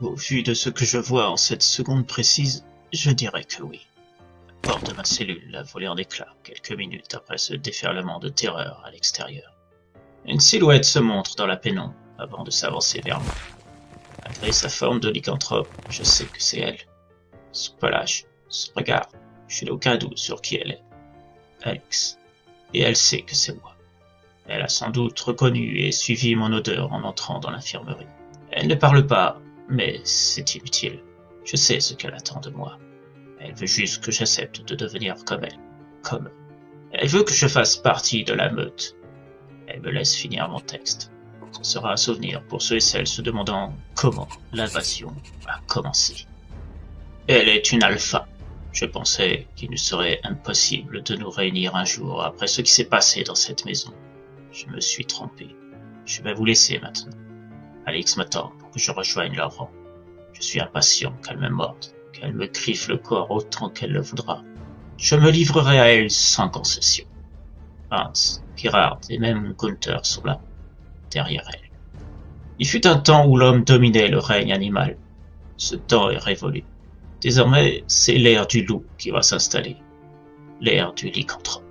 Au vu de ce que je vois en cette seconde précise, je dirais que oui. La porte de ma cellule a volé en éclats quelques minutes après ce déferlement de terreur à l'extérieur. Une silhouette se montre dans la pénombre avant de s'avancer vers moi. Malgré sa forme de lycanthrope, je sais que c'est elle. Son pelage, son regard, je n'ai aucun doute sur qui elle est. Alex. Et elle sait que c'est moi. Elle a sans doute reconnu et suivi mon odeur en entrant dans l'infirmerie. Elle ne parle pas, mais c'est inutile. Je sais ce qu'elle attend de moi. Elle veut juste que j'accepte de devenir comme elle. Comme eux. Elle veut que je fasse partie de la meute. Elle me laisse finir mon texte. Ce sera un souvenir pour ceux et celles se demandant comment l'invasion a commencé. Elle est une alpha. Je pensais qu'il nous serait impossible de nous réunir un jour après ce qui s'est passé dans cette maison. Je me suis trompé. Je vais vous laisser maintenant. Alex m'attend pour que je rejoigne leur rang. Je suis impatient qu'elle me morde, qu'elle me griffe le corps autant qu'elle le voudra. Je me livrerai à elle sans concession. Hans, Gerard et même Gunther sont là, derrière elle. Il fut un temps où l'homme dominait le règne animal. Ce temps est révolu. Désormais, c'est l'ère du loup qui va s'installer. L'ère du lycanthrope.